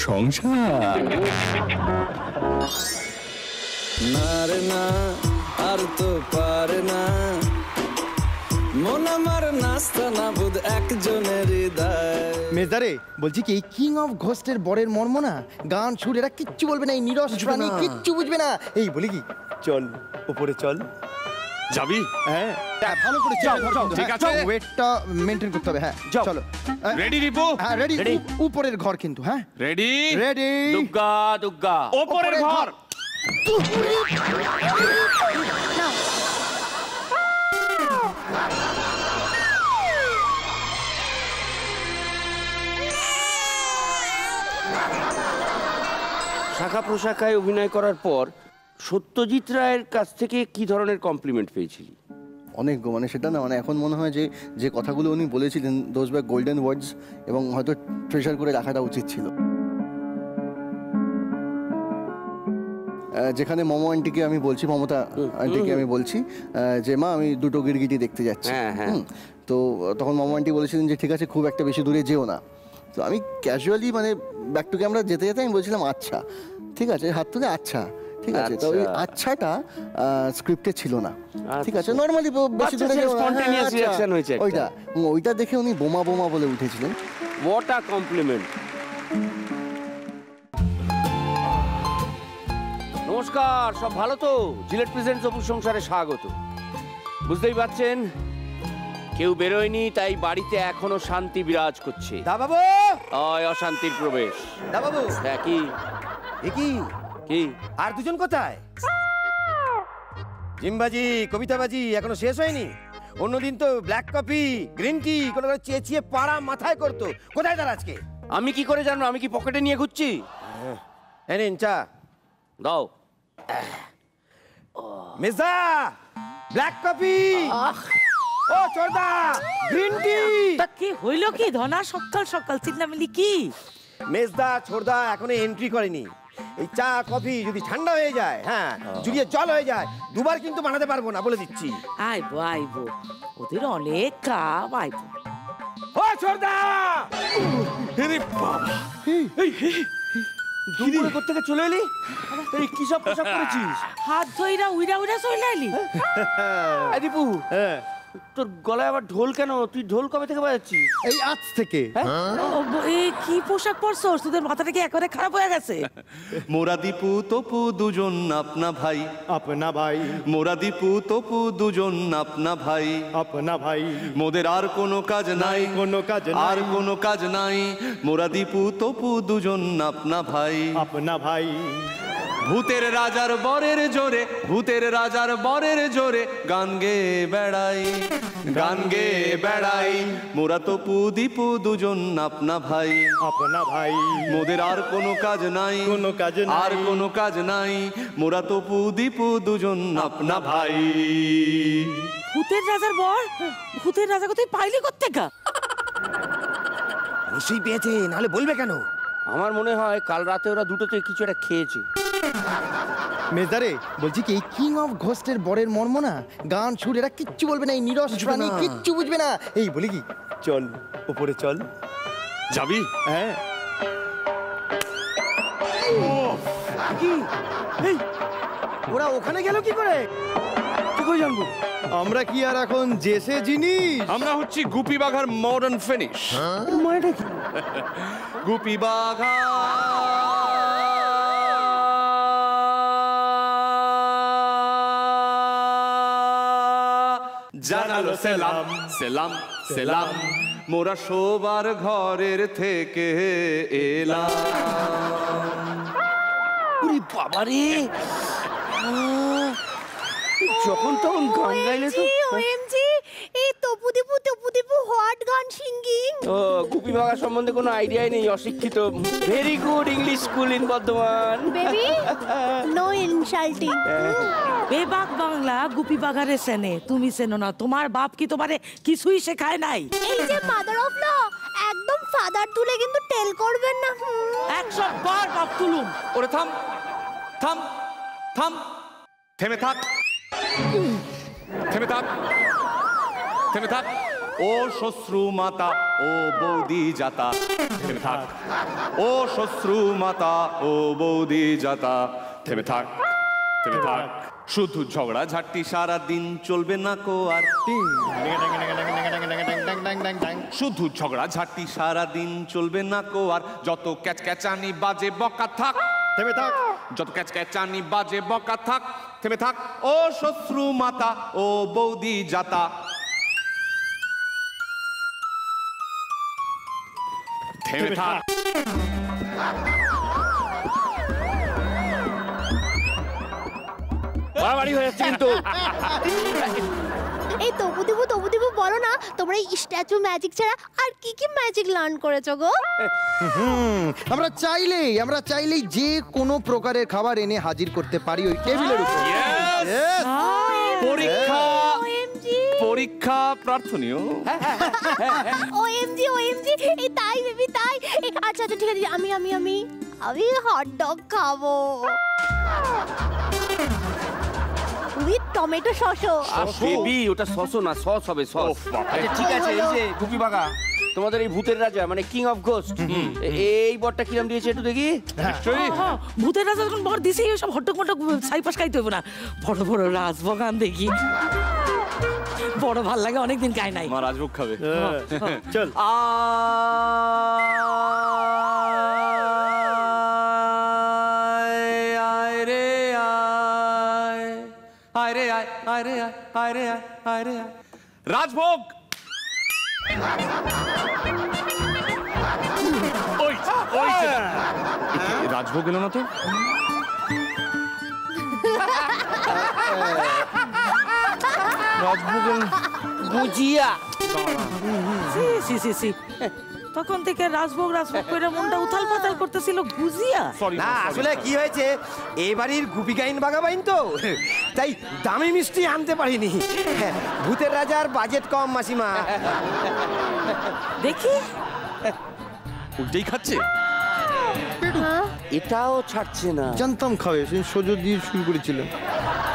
সংসার। না রে না, আর তো পারে না, মন আমার নাস্তা না বুধ একজনের হৃদয়। মেজদারে বলছি কি, কিং অফ ঘোস্টের বরের মর্ম না, গান সুর এরা কিচ্ছু বলবে না, এই নিরস প্রাণী কিচ্ছু বুঝবে না। এই বলি কি, চল উপরে চল। যাবি? হ্যাঁ ভালো করে চল, ঠিক আছে, ওয়েটটা মেইনটেইন করতে হবে। হ্যাঁ চলো। রেডি রিপু? হ্যাঁ রেডি। উপরের ঘর কিন্তু। হ্যাঁ রেডি রেডি। দুগ্গা দুগ্গা উপরের ঘর। শাখা প্রশাখায় অভিনয় করার পর সত্যজিৎ রায়ের কাছ থেকে কি ধরনের কমপ্লিমেন্ট পেয়েছিলি? অনেক গো, মানে সেটা না, মানে এখন মনে হয় যে যে কথাগুলো উনি বলেছিলেন দোজ ওয়্যার গোল্ডেন ওয়ার্ডস, এবং হয়তো ট্রেজার করে রাখাটা উচিত ছিল। যেখানে মমো আন্টিকে আমি বলছি, মমতা আন্টিকে আমি বলছি যে মা আমি দুটো গিরগিটি দেখতে যাচ্ছি, তো তখন মমো আন্টি বলেছিলেন যে ঠিক আছে খুব একটা বেশি দূরে যেও না। তো আমি ক্যাজুয়ালি মানে ব্যাক টু ক্যামেরা যেতে যেতে আমি বলছিলাম আচ্ছা ঠিক আছে, হাত তুলে আচ্ছা ঠিক আছে। তো ওই আচ্ছাটা স্ক্রিপ্টে ছিল না, ঠিক আছে, নর্মালি বেশি দূরে ওইটা ওইটা দেখে উনি বোমা বোমা বলে উঠেছিলেন। What a complement. নমস্কার, সব ভালো তো? জিলেট প্রেজেন্টস অপু সংসারে স্বাগত। বুঝতেই পারছেন কেউ বেরোয়নি, তাই বাড়িতে এখনো শান্তি বিরাজ করছে। দা বাবু, ওই অশান্তির প্রবেশ। দা বাবু, হ্যাঁ কি কি কি আর দুজন কোথায়? জিমবাজি কবিতাবাজি এখনো শেষ হয়নি? অন্যদিন তো ব্ল্যাক কফি গ্রিন টি কোনো চেঁচিয়ে পাড়া মাথায় করতো, কোথায় তার আজকে? আমি কি করে জানবো? আমি কি পকেটে নিয়ে ঘুরছি? নিন চা দাও। মেজদা ব্ল্যাক কফি, ও চোরদা গ্রিন টি। তা কি হইল কি ধনা, সকাল সকাল চিল্লামিল্লি কি? মেজদা ছোড়দা এখনো এন্ট্রি করেনি। এই চা কফি যদি ঠান্ডা হয়ে যায়, হ্যাঁ জুড়িয়ে জল হয়ে যায়, দুবার কিন্তু বানাতে পারবো না বলে দিচ্ছি। আইবো আইবো, ওদের অনেক কাম। আইবো। ও ছোড়দা, আরে বাবা, দুপুরে কোত্থেকে চলে এলি? এই কি সব পোশাক পরেছিস? হাত ধইরা উইরা উইরা চলে আইলি? এই দীপু, তোর গলায় আবার ঢোল কেন? তুই ঢোল কবে থেকে বাজাচ্ছিস? এই আজ থেকে। এই কি পোশাক পরছস? তোদের মাথাটা কি একেবারে খারাপ হয়ে গেছে? মোরা দীপু তপু দুজন আপনা ভাই, আপনা ভাই, মোরা দীপু তপু দুজন আপনা ভাই, আপনা ভাই, মোদের আর কোনো কাজ নাই, কোনো কাজ আর কোনো কাজ নাই, মোরা দীপু তপু দুজন আপনা ভাই, আপনা ভাই। ভূতের রাজার বরের জোরে, ভূতের রাজার বরের জোরে গান গেয়ে বেড়াই, গান গেয়ে বেড়াই, মোরা তপু দীপু দুজন আপনা ভাই, আপনা ভাই, মোদের আর কোনো কাজ নাই, কোনো কাজ নাই, আর কোনো কাজ নাই, মোরা তপু দীপু দুজন আপনা ভাই। ভূতের রাজার বর? ভূতের রাজাকে তুই পাইলি কোত্থেকা? নিশ্চয়ই পেয়েছে, নাহলে বলবে কেন? আমার মনে হয় কাল রাতে ওরা দুটোতে কিছু একটা খেয়েছে। মেজদারে বলছি কি, কিং অফ ঘোস্টের বরের মর্ম না, গান সুর এরা কিচ্ছু বলবে না, এই নিরস প্রাণী কিচ্ছু বুঝবে না। এই বলি কি, চল উপরে চল। যাবি? হ্যাঁ। কি এই ওরা ওখানে গেল কি করে? কি করে জানবো? আমরা কি আর এখন জেসে জিনিস? আমরা হচ্ছি গুপি বাঘার মডার্ন ফিনিশ। মানেটা কি? গুপি বাঘা জানালো সেলাম, সেলাম, সেলাম, মোরা শোবার ঘরের থেকে এলাম। ওরে বাবা রে, যখন তখন গান গাইলে তো। ওএমজি, এই তপু দীপু হট গান সিঙ্গিং। ও গুপি বাঘা সম্বন্ধে কোনো আইডিয়াই নেই, অশিক্ষিত। Very good English school in Bardhaman. Baby no insulting. বেবাক বাংলা গুপি বাগারে সেনে, তুমি চেনো না? তোমার বাপ কি তোমারে কিছুই শেখায় নাই? এই যে মাদার অফ ল, একদম ফাদার তুলে কিন্তু টেল করবেন না। 100 বার বাপ তুলুম। ওরে থাম, থাম, থাম, থেমে থাক, থেমে থাক, থেমে থাক। ও শ্বশ্রু মাতা ও বৌদি জাতা থেমে থাক ও শ্বশ্রু মাতা ও বৌদি জাতা থেমে থাক থেমে থাক শুধু ঝগড়া ঝাঁটি সারা দিন চলবে না কো আর শুধু ঝগড়া ঝাঁটি সারা দিন চলবে না কো আর যত ক্যাচক্যাচানি বাজে বকা থাক থেমে থাক যত ক্যাচক্যাচানি বাজে বকা থাক থেমে থাক ও শ্বশ্রু মাতা ও বৌদি জাতা থেমে থাক বাড়াবাড়ি হয়ে যাচ্ছে কিন্তু। এই তবু দেবু বলো না তোমরা এই স্ট্যাচু ম্যাজিক ছাড়া আর কি কি ম্যাজিক লার্ন করেছো গো? আমরা চাইলেই যে কোনো প্রকারের খাবার এনে হাজির করতে পারি ওই টেবিলের উপর। পরীক্ষা ওএমজি পরীক্ষা প্রার্থনীয় ওএমজি এই তাই বেবি তাই আচ্ছা ঠিক আছে আমি হট ডগ খাবো উইথ টমেটো সসও। বেবি ওটা সস না সস হবে সস। আচ্ছা ঠিক আছে এই যে গুপি বাঘা তোমাদের এই ভূতের রাজা মানে কিং অফ ঘোস্ট এই বরটা কিরম দিয়েছে একটু দেখি। ভূতের রাজা যখন বর দিছে সব হট্টক মটক সাইপাস খাইতে হবে না, বড় বড় রাজভোগান দেখি বড় ভাল লাগে, অনেকদিন খাই নাই। মা রাজভোগ খাবে চল আয় রে আয় আয় রে আয় আয় রে আয় আয় রে আয় আয় রে আয় রাজভোগ ওই ওই রাজভোগ এলো না তো রাজভোগ গুজিয়া সি তখন থেকে রাজভোগ করে মনটা উথাল পাতাল করতেছিল। গুজিয়া না আসলে কি হয়েছে এই বাড়ির গুপি গাইন বাগাবাইন তো তাই দামি মিষ্টি আনতে পারিনি। ভূতের রাজার বাজেট কম মাসিমা। দেখি উল্টেই খাচ্ছে এটাও ছাড়ছে না। জানতাম খাবে, সেই সোজো দিয়ে শুরু করেছিলেন।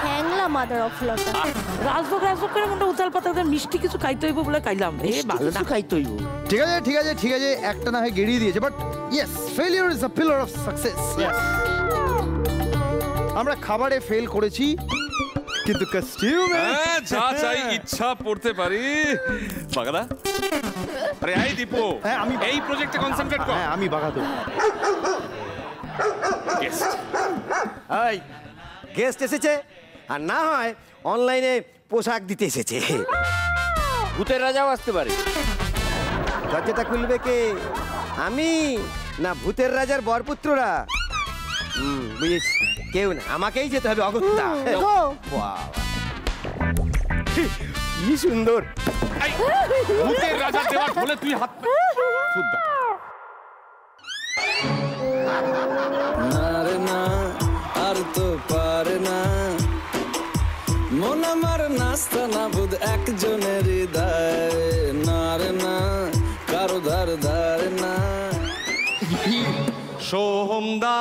হ্যাংলা মাদার অফ লটা। রাজভোগ করে মনটা উথাল পাতাল মিষ্টি কিছু খাইতে হইব বলে খাইলাম। ভালো না খাইতে হইব। ঠিক আছে একটা না হয় গেড়িয়ে দিয়েছে, but yes failure is a pillar of success. আমরা খাবারে ফেল করেছি কিন্তু কস্টিউমে যা চাই ইচ্ছা পড়তে পারি বাগাদা। আরে আই দীপু আমি এই প্রজেক্টে কনসেন্ট্রেট কর। হ্যাঁ আমি বাগাতো। এই গেস্ট এসেছে আর না হয় অনলাইনে পোশাক দিতে এসেছে। ভূতের রাজাও আসতে পারে। দরজাটা খুলবে কে, আমি না ভূতের রাজার বরপুত্ররা? বুঝেছি, কেউ না, আমাকেই যেতে হবে অগত্যা। কি সুন্দর ভূতের রাজা দেওয়ার বলে তুই হাত ফুদ্দা না রে না আর তো পারে না মন আমার নাস্তা না বুধ একজনের হৃদয় না রে না কারো ধার ধার না সোহমদা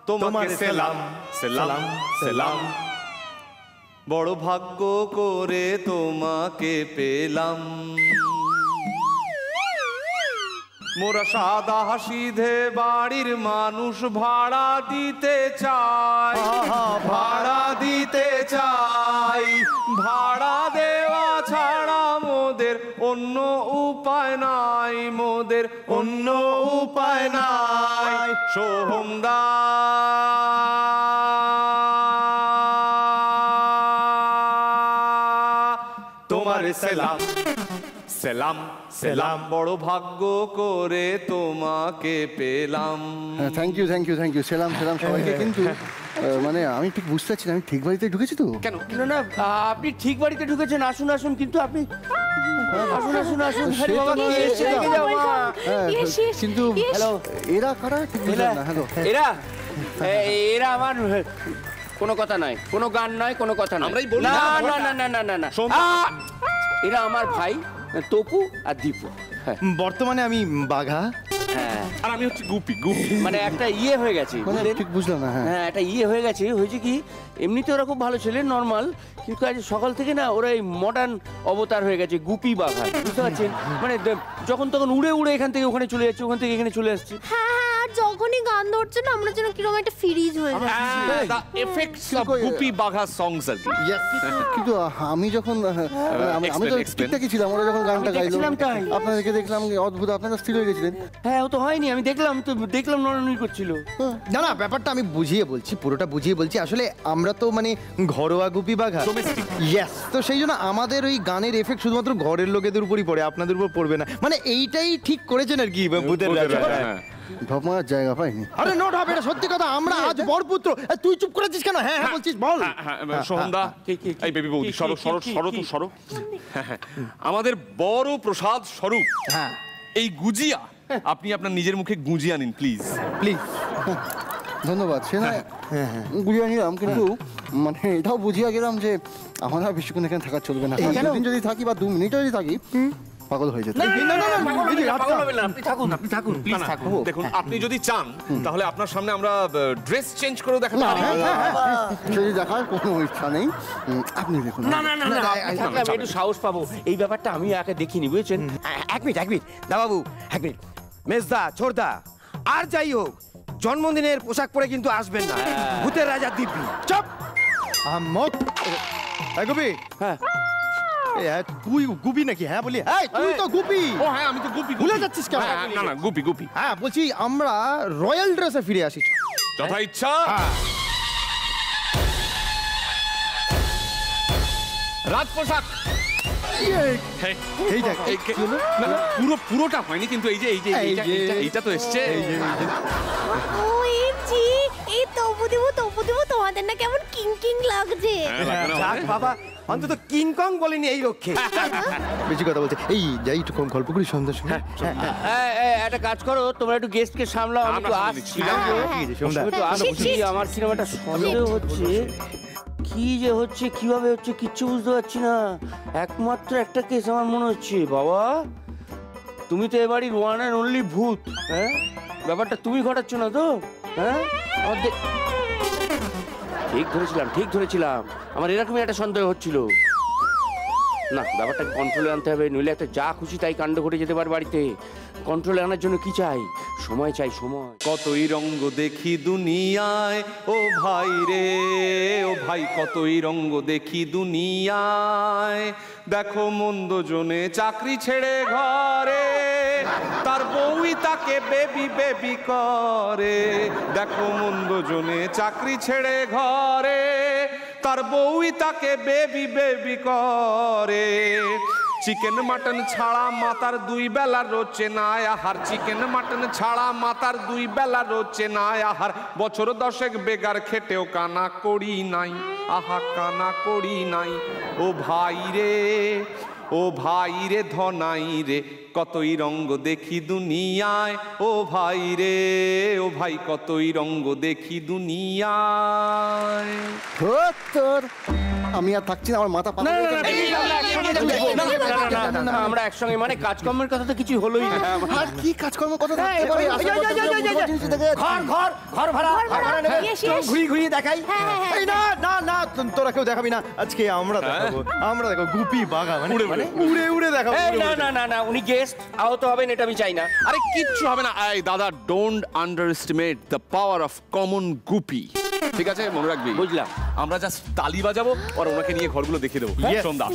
তোমাকে সেলাম সেলাম সেলাম বড় ভাগ্য করে তোমাকে পেলাম মোরা সাদা সিধে বাড়ির মানুষ ভাড়া দিতে চাই ভাড়া দিতে চাই ভাড়া দেওয়া ছাড়া মোদের অন্য উপায় নাই মোদের অন্য উপায় নাই সোহমদা তোমার সেলাম সেলাম সেলাম বড় ভাগ্য করে তোমাকে পেলাম। থ্যাংক ইউ সেলাম সবাইকে। কিন্তু মানে আমি ঠিক বুঝতে পারছি না আমি ঠিক বাড়িতে ঢুকেছি তো? কেন না না আপনি ঠিক বাড়িতে ঢুকেছেন। আসুন আসুন কিন্তু আপনি আসুন আসুন আসুন। সে তো বাবা, নয়, কি এসছে? রেখে যাও, মা। হ্যাঁ, কিন্তু হ্যালো এরা কারা ঠিক বুঝলাম না। হ্যালো এরা আমার কোনো কথা নয়, কোনো গান নয়, কোনো কথা নয়। আমরাই বলি না না, না না না না না না এরা আমার ভাই তপু আর দীপু। হ্যাঁ বর্তমানে আমি বাঘা। হ্যাঁ আর আমি হচ্ছে গুপি গুপি। মানে একটা ইয়ে হয়ে গেছে, মানে বুঝলেন? ঠিক বুঝলাম না। হ্যাঁ হ্যাঁ, একটা ইয়ে হয়ে গেছে। হয়েছে কি, এমনিতে ওরা খুব ভালো ছেলে, নর্মাল, কিন্তু আজ সকাল থেকে না ওরা এই মডার্ন অবতার হয়ে গেছে, গুপি বাঘা, বুঝতে পারছেন? মানে যখন তখন উড়ে উড়ে এখান থেকে ওখানে চলে যাচ্ছে, ওখান থেকে এখানে চলে আসছে। হ্যাঁ হ্যাঁ, আর যখনই গান ধরছে না আমরা যেন কিরকম একটা ফ্রিজ হয়ে যাচ্ছে। দ্য এফেক্টস অফ গুপি বাঘা সংস আর কি। কিন্তু আমি যখন আমি তো explain. ঠিকঠাকই ছিলাম, ওরা যখন গানটা গাইলো দেখছিলাম তাই। আপনাদেরকে দেখলাম অদ্ভুত, আপনারা স্থির হয়ে গেছিলেন। হ্যাঁ, ও তো হয়নি, আমি দেখলাম তো, দেখলাম নড়ানড়ি করছিল। না না, ব্যাপারটা আমি বুঝিয়ে বলছি, পুরোটা বুঝিয়ে বলছি। আসলে আমরা তো মানে ঘরোয়া গুপি বাঘা, ইয়েস, তো সেই জন্য আমাদের ওই গানের এফেক্ট শুধুমাত্র ঘরের লোকেদের উপরই পড়ে, আপনাদের উপর পড়বে না। মানে এইটাই ঠিক করেছেন আর কি ভূতের রাজা। ঢপ মারার জায়গা পাইনি। আরে নো ঢপ, এটা সত্যি কথা। আমরা আজ বরপুত্র। তুই চুপ করেছিস কেন? হ্যাঁ হ্যাঁ বলছিস, বল। সোহনদা, এই বেবি বৌদি, সরো সরো সরো তো সরো। আমাদের বড় প্রসাদ স্বরূপ হ্যাঁ এই গুজিয়া আপনি আপনার নিজের মুখে গুজিয়া নিন প্লিজ। প্লিজ। ধন্যবাদ। সে না বুঝিয়ে নিলাম, কিন্তু মানে এটাও বুঝিয়ে গেলাম যে আমার আর বেশিক্ষণ এখানে থাকা চলবে না। দুদিন যদি থাকি বা 2 মিনিটও যদি থাকি, পাগল হয়ে যেত। দেখুন, আপনি যদি চান তাহলে আপনার সামনে আমরা ড্রেস চেঞ্জ করে দেখাতে পারি। যদি দেখার কোনো ইচ্ছা নেই, আপনি দেখুন। না না না, আমি একটু সাহস পাবো, এই ব্যাপারটা আমি আগে দেখিনি, বুঝেছেন? এক মিনিট দা বাবু, এক মিনিট। মেজদা, ছোটদা, আর যাই হোক জন্মদিনের পোশাক পরে কিন্তু আসবেন না, ভূতের রাজা দিব্যি। চুপ। আমক গুপি। হ্যাঁ, তুই গুপি নাকি? হ্যাঁ বলি, হ্যাঁ তুই তো গুপি। ও হ্যাঁ, আমি তো গুপি। ভুলে যাচ্ছিস কেন? না না, গুপি গুপি। হ্যাঁ বলছি আমরা রয়্যাল ড্রেসে ফিরে আসি। যথা ইচ্ছা। রাজ পোশাক। এই দেখ, পুরোটা হয়নি, কিন্তু এই যে এইটা তো এসছে। ওএমজি, এই তবু দেবো তোমাদের না কেমন কিং কিং লাগছে। যাক বাবা, অন্তত কিং কং বলেনি এই রক্ষে। বেশি কথা বলছে। এই যাই একটু কম গল্প করি সন্ধ্যার সময়। একটা কাজ করো, তোমরা একটু গেস্টকে সামলাও, আমি একটু আসছি। আমার সিনেমাটা সন্দেহ হচ্ছে, কি যে হচ্ছে, কিভাবে হচ্ছে, কিচ্ছু বুঝতে পারছি না। একমাত্র একটা কেস আমার মনে হচ্ছে, বাবা তুমি তো এবারই ওয়ান অ্যান্ড অনলি ভূত। হ্যাঁ, ব্যাপারটা তুমি ঘটাচ্ছ না তো? হ্যাঁ, ঠিক ধরেছিলাম, আমার এরকমই একটা সন্দেহ হচ্ছিল। না, ব্যাপারটা কন্ট্রোলে আনতে হবে, নইলে একটা যা খুশি তাই কাণ্ড ঘটে যেতে পারে বাড়িতে। কন্ট্রোলে আনার জন্য কি চাই? সময় চাই, সময়। কতই রঙ্গ দেখি দুনিয়ায়, ও ভাই রে ও ভাই, কতই রঙ্গ দেখি দুনিয়ায়। দেখো মন্দ জনে চাকরি ছেড়ে ঘরে, তার বউই তাকে বেবি বেবি করে। দেখো মন্দ জনে চাকরি ছেড়ে ঘরে, তার বউই তাকে বেবি বেবি করে। চিকেন মাটন ছাড়া মাতার 2 বেলা রোচে না আহার, চিকেন মাটন ছাড়া মাতার 2 বেলা রোচে না আহার। বছর 10 বেগার খেটেও কানা করি নাই, আহা কানা করি নাই। ও ভাই রে ধনাই রে, কতই রঙ্গ দেখি দুনিয়ায়। ও ভাই রে ও ভাই, কতই রঙ্গ দেখি দুনিয়ায়। তোর আমি আর থাকছি না, আমার মাথা পাতা। আমরা একসঙ্গে, মানে কাজকর্মের কথা তো কিছু হলোই না। আর কি কাজকর্ম কথা থাকতে পারে? ঘর ভাড়া ঘুরিয়ে দেখাই। এই না না না, তোরা কেউ দেখাবি না, আজকে আমরা দেখাবো। আমরা দেখো গুপি বাঘা, মানে উড়ে উড়ে দেখাবো। না, উনি গেস্ট আহত হবেন, এটা আমি চাই না। আরে কিচ্ছু হবে না। এই দাদা, don't underestimate the power of common Gupi. ঠিক আছে, মনে রাখবি। বুঝলাম। আমরা জাস্ট তালি বাজাবো আর ওনাকে নিয়ে ঘরগুলো দেখে দেবো। সন্ধ্যা,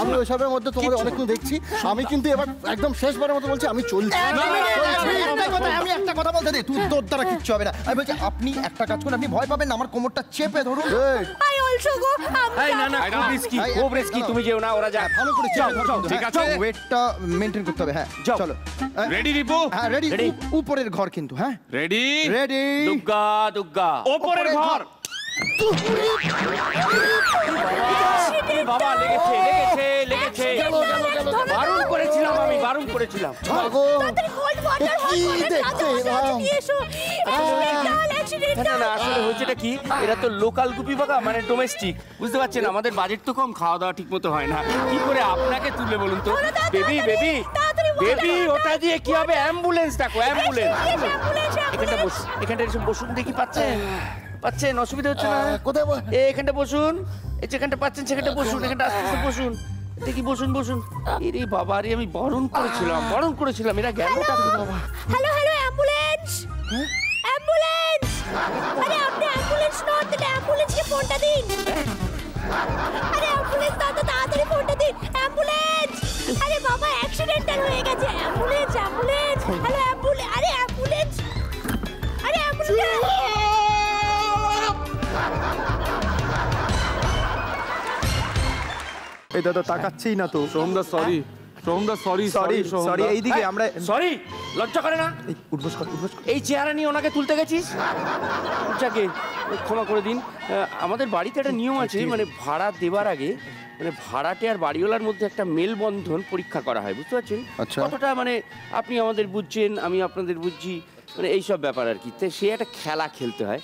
আমি ওইসবের মধ্যে তোমাদের অনেকক্ষণ দেখছি। আমি কিন্তু এবার একদম শেষবারের মতো বলছি, আমি চলছি। আমি একটা কথা বলতে দে, তোর দ্বারা কিচ্ছু হবে না। আমি বলছি আপনি একটা কাজ করুন, আপনি ভয় পাবেন না, আমার কোমরটা চেপে ধরুন। আই অলসো গো। খুব রিস্কি, তুমি যেও না, ওরা যা। ভালো করে ঠিক আছে। ওয়েটটা মেইনটেইন করতে হবে। হ্যাঁ চলো। রেডি রিপু? হ্যাঁ রেডি। উপরের ঘর কিন্তু। হ্যাঁ রেডি রেডি। দুগ্গা দুগ্গা। ওপরের ঘর। বাবা, লেগেছে। বারণ করেছিলাম, আমি বারণ করেছিলাম। না, আসলে হয়েছেটা কি, এরা তো লোকাল গুপি বাঘা, মানে ডোমেস্টিক, বুঝতে পারছেন? আমাদের বাজেট তো কম, খাওয়া দাওয়া ঠিক মতো হয় না। কি করে আপনাকে তুলে বলুন তো? বেবি বেবি ওটা দিয়ে কি হবে? অ্যাম্বুলেন্স ডাকো, অ্যাম্বুলেন্স। অ্যাম্বুলেন্স এখানটা বসুন, এখানটা এসে বসুন দেখি, পাচ্ছেন? অসুবিধা হচ্ছে না? কোথায় এখানটা বসুন, এই যেখানটা পাচ্ছেন সেখানটা বসুন, এখানটা আস্তে আস্তে বসুন দেখি, বসুন। এরে বাবা রে, আমি বারণ করেছিলাম, এরা গেলটা বাবা। Hello ambulance, ambulance. আরে আপনি অ্যাম্বুলেন্স নন, তাহলে অ্যাম্বুলেন্সকে ফোনটা দিন। আরে অ্যাম্বুলেন্স দাদা, তাড়াতাড়ি ফোনটা দিন। অ্যাম্বুলেন্স, আরে বাবা অ্যাক্সিডেন্টাল হয়ে গেছে। অ্যাম্বুলেন্স, হ্যালো অ্যাম্বুলেন্স, আরে অ্যাম্বুলেন্স। এই দাদা তাকাচ্ছেই না তো। সোমদা সরি, সরি এইদিকে আমরা সরি, লজ্জা করে না? উঠবস কর। এই চেয়ারে নিয়ে ওনাকে তুলতে গেছিস? যাকে ক্ষমা করে দিন। আমাদের বাড়িতে একটা নিয়ম আছে, মানে ভাড়া দেবার আগে মানে ভাড়াটে আর বাড়িওয়ালার মধ্যে একটা মেলবন্ধন পরীক্ষা করা হয়, বুঝতে পারছেন? আচ্ছা। কতটা মানে আপনি আমাদের বুঝছেন, আমি আপনাদের বুঝছি, মানে এইসব ব্যাপার আর কি। তো সে একটা খেলা খেলতে হয়।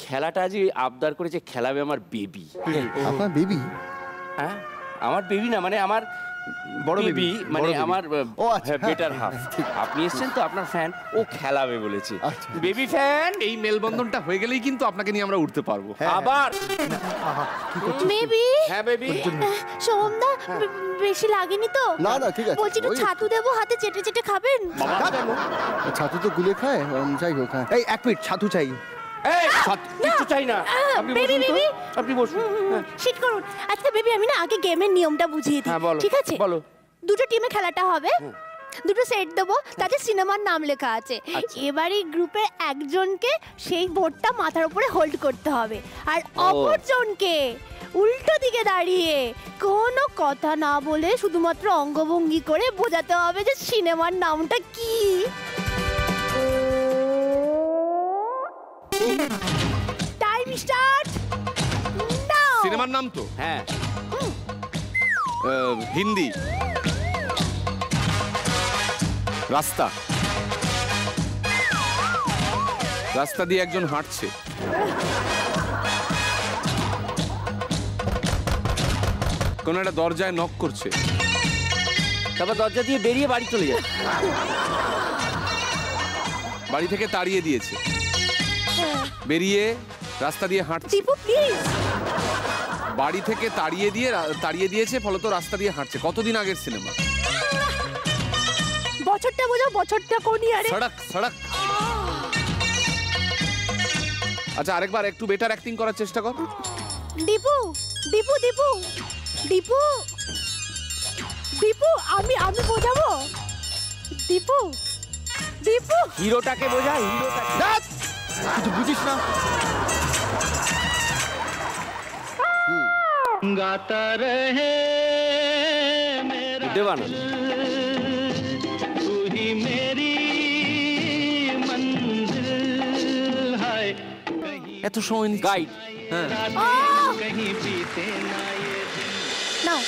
খেলাটা যে আবদার করেছে, খেলাবে আমার বেবি। আপনার বেবি? হ্যাঁ, আমার বেবি না, মানে আমার বড় বেবি, মানে আমার বেটার হাফ। আপনি এসেছেন তো, আপনার ফ্যান, ও খেলাবে বলেছে। Baby fan. এই মেলবন্ধনটা হয়ে গেলেই কিন্তু আপনাকে নিয়ে আমরা উঠতে পারবো। আবার বেবি। হ্যাঁ বেবি। সোমদা, বেশি লাগেনি তো? না ঠিক আছে। বলছি একটু ছাতু দেবো, হাতে চেটে খাবেন? ছাতু তো গুলে খায়, যাই হোক। হ্যাঁ, এই 1 মিনিট ছাতু চাই। কিচ্ছু চাই না, আপনি বসুন তো, আপনি বসুন। শিট করুন। আচ্ছা বেবি, আমি না আগে গেমের নিয়মটা বুঝিয়ে দিই, ঠিক আছে? বলো। দুটো টিমে খেলাটা হবে, দুটো সেট দেবো, তাতে সিনেমার নাম লেখা আছে। এবার এই গ্রুপের একজনকে সেই বোর্ডটা মাথার উপরে হোল্ড করতে হবে, আর অপরজনকে উল্টো দিকে দাঁড়িয়ে কোনো কথা না বলে শুধুমাত্র অঙ্গভঙ্গি করে বোঝাতে হবে যে সিনেমার নামটা কি। Time start now. সিনেমার নাম তো হ্যাঁ, হিন্দি। রাস্তা দিয়ে একজন হাঁটছে। কোন একটা দরজায় নক করছে, তারপর দরজা দিয়ে বেরিয়ে বাড়ি চলে যায়। বাড়ি থেকে তাড়িয়ে দিয়েছে, বেরিয়ে রাস্তা দিয়ে হাঁটছে। দীপু প্লিজ। বাড়ি থেকে তাড়িয়ে দিয়েছে, ফলত রাস্তা দিয়ে হাঁটছে। কতদিন আগের সিনেমা? বছরটা বোঝাও, বছরটা কোন ইয়ারে? সড়ক। আচ্ছা, আরেকবার একটু বেটার অ্যাক্টিং করার চেষ্টা কর। দীপু, আমি বোঝাবো। দীপু। হিরোটাকে বোঝা, হিরোটাকে। কিছু বুঝিস না। गाता रहे मेरा দেবানা। तू ही मेरी मंजिल है। এত সময় গাইড। कहीं बीते ना ये নাও।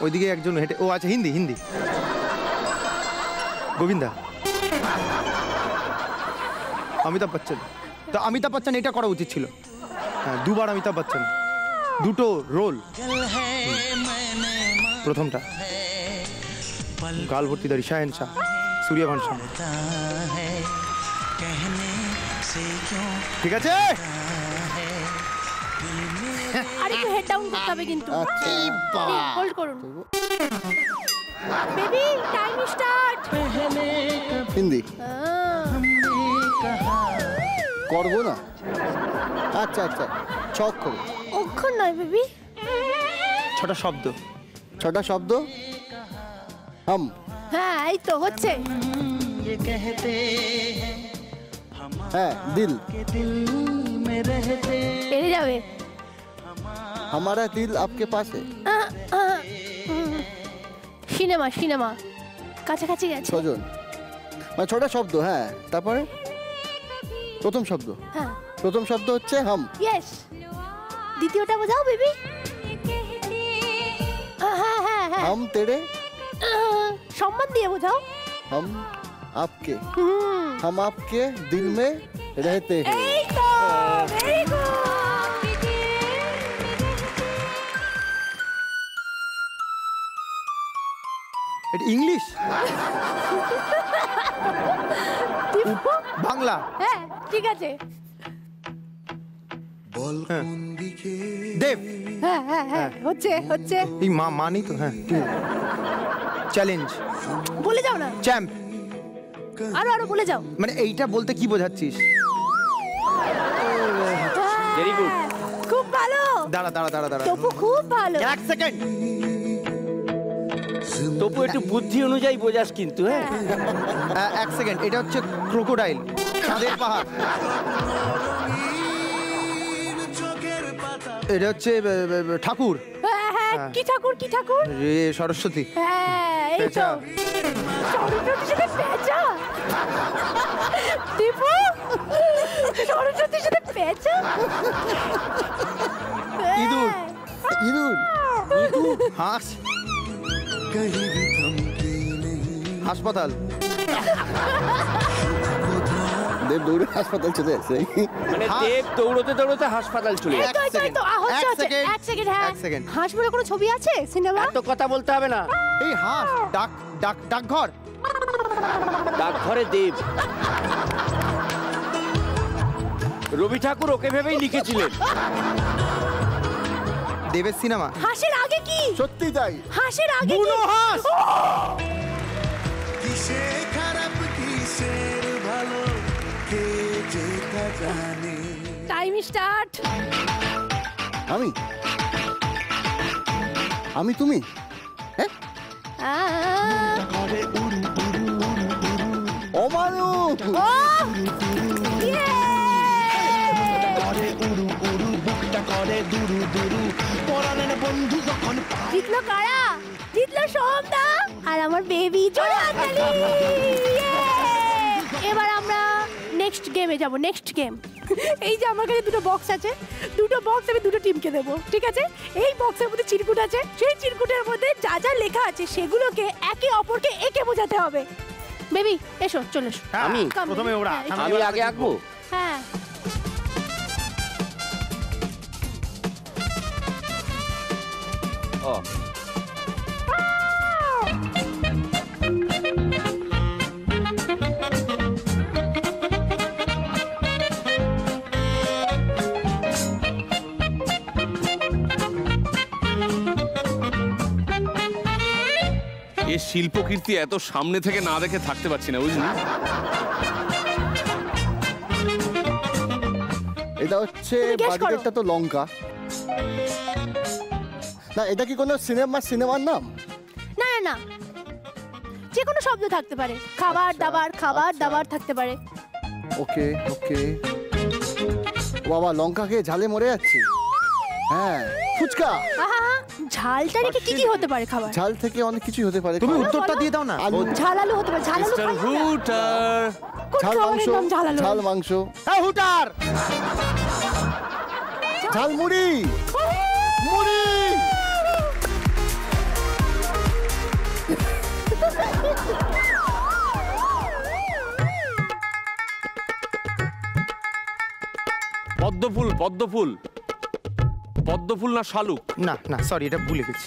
ওইদিকে একজন হেঁটে, ও আচ্ছা হিন্দি। গোবিন্দা, অমিতাভ বচ্চন। তো অমিতাভ বচ্চন এটা করা উচিত ছিল। হ্যাঁ, 2 বার অমিতাভ বচ্চন, 2টো রোল। প্রথমটা গাল ভর্তি দাড়ি, শাহেন শাহ, সূর্যবংশী। ঠিক আছে? আর একটু হেড ডাউন করতে হবে কিন্তু। হোল্ড করুন। Baby, time start. হিন্দি করবো না? আচ্ছা, ছক করো। অক্ষর নয় বেবি, 6টা শব্দ। 6টা শব্দ। হাম। হ্যাঁ, এই তো হচ্ছে। হ্যাঁ, দিল। এড়ে যাবে। हमारा दिल आपके पास है। সিনেমা কাছাকাছি গেছে। 6 জন, মানে 6টা শব্দ। হ্যাঁ, তারপরে প্রথম শব্দ। হ্যাঁ, প্রথম শব্দ হচ্ছে হাম। ইয়েস। দ্বিতীয়টা বোঝাও বেবি। হ্যাঁ। হাম তেরে। সম্মান দিয়ে বোঝাও। हम आपके हम आपके दिल में रहते हैं এই তো ভেরি গুড। এটা ইংলিশ বাংলা হ্যাঁ ঠিক আছে। দেব হ্যাঁ হ্যাঁ হ্যাঁ হচ্ছে হচ্ছে। এই মানি তো হ্যাঁ চ্যালেঞ্জ বলে যাও না, চ্যাম্প আরো আরো বলে যাও। মানে এইটা বলতে কি বোঝাচ্ছিস? Very good. খুব ভালো দাঁড়া দাঁড়া দাঁড়া দাঁড়া তপু, খুব ভালো। এক সেকেন্ড। তবু একটু বুদ্ধি অনুযায়ী বোঝাস কিন্তু, হ্যাঁ। এক সেকেন্ড, এটা হচ্ছে ক্রোকোডাইল, চাঁদের পাহাড়। এটা হচ্ছে ঠাকুর। হ্যাঁ হ্যাঁ কি ঠাকুর কি ঠাকুর? রে সরস্বতী। হ্যাঁ এই তো পেঁচা। সরস্বতীর সাথে পেঁচা। দীপু সরস্বতীর সাথে পেঁচা। ইঁদুর ইঁদুর হাঁস, হাসপাতাল। দেব দৌড়ে হাসপাতাল চলে আসে। মানে দেব দৌড়তে দৌড়তে হাসপাতাল চলে এই যায়। তো, এই তো, এই তো, হচ্ছে, এক হচ্ছে। সেকেন্ড। এক সেকেন্ড, হ্যাঁ। এক সেকেন্ড। হাঁস বলে কোনো ছবি আছে সিনেমা? এত কথা বলতে হবে না। এই হাঁস, ডাকঘর। ডাকঘরে দেব। রবি ঠাকুর ওকে ভেবেই লিখেছিলেন। দেবের সিনেমা। হাঁসের আগে কি? সত্যি তাই। হাঁসের আগে কি? বুনো হাঁস। Time start. আমি আমি তুমি হ্যাঁ অমানু জিতলো কারা? জিতলো সোমদা আর আমার বেবি জোড়াতালি। এবার আমরা নেক্সট গেমে যাব। নেক্সট গেম, এই যে আমার কাছে দুটো বক্স আছে, দুটো বক্স আমি দুটো টিমকে দেবো, ঠিক আছে? এই বক্সের মধ্যে চিরকুট আছে, সেই চিরকুটের মধ্যে যা যা লেখা আছে সেগুলোকে একে অপরকে এঁকে বোঝাতে হবে। বেবি এসো, চলে এসো। আমি Come, প্রথমে baby। ওরা। হ্যাঁ, আমি আগে আঁকবো। হ্যাঁ ও এ শিল্পকীর্তি এত সামনে থেকে না দেখে থাকতে পারছি না, বুঝলি? এটা হচ্ছে তুমি guess করো। বাড়িটা তো লঙ্কা না। এটা কি কোনো সিনেমার নাম? না না না, যে কোনো শব্দ থাকতে পারে, খাবার দাবার, খাবার দাবার থাকতে পারে। ওকে ওকে। বাবা লঙ্কা খেয়ে ঝালে মরে যাচ্ছে। হ্যাঁ ফুচকা। আহা, ঝালটা রেখে কি কি হতে পারে খাবার? ঝাল থেকে অনেক কিছুই হতে পারে। তুমি খাবার। উত্তরটা দিয়ে দাও না। আলু, ঝাল আলু হতে পারে। ঝাল আলু মিস্টার খাই না। হুটার, কোন ঝাল মাংস, খাবারের নাম ঝাল আলু? ঝাল মাংস, হ্যাঁ হুটার। ঝাল মুড়ি, মুড়ি। পদ্মফুল, পদ্মফুল, পদ্মফুল না শালুক? না না সরি, এটা ভুলে গেছি।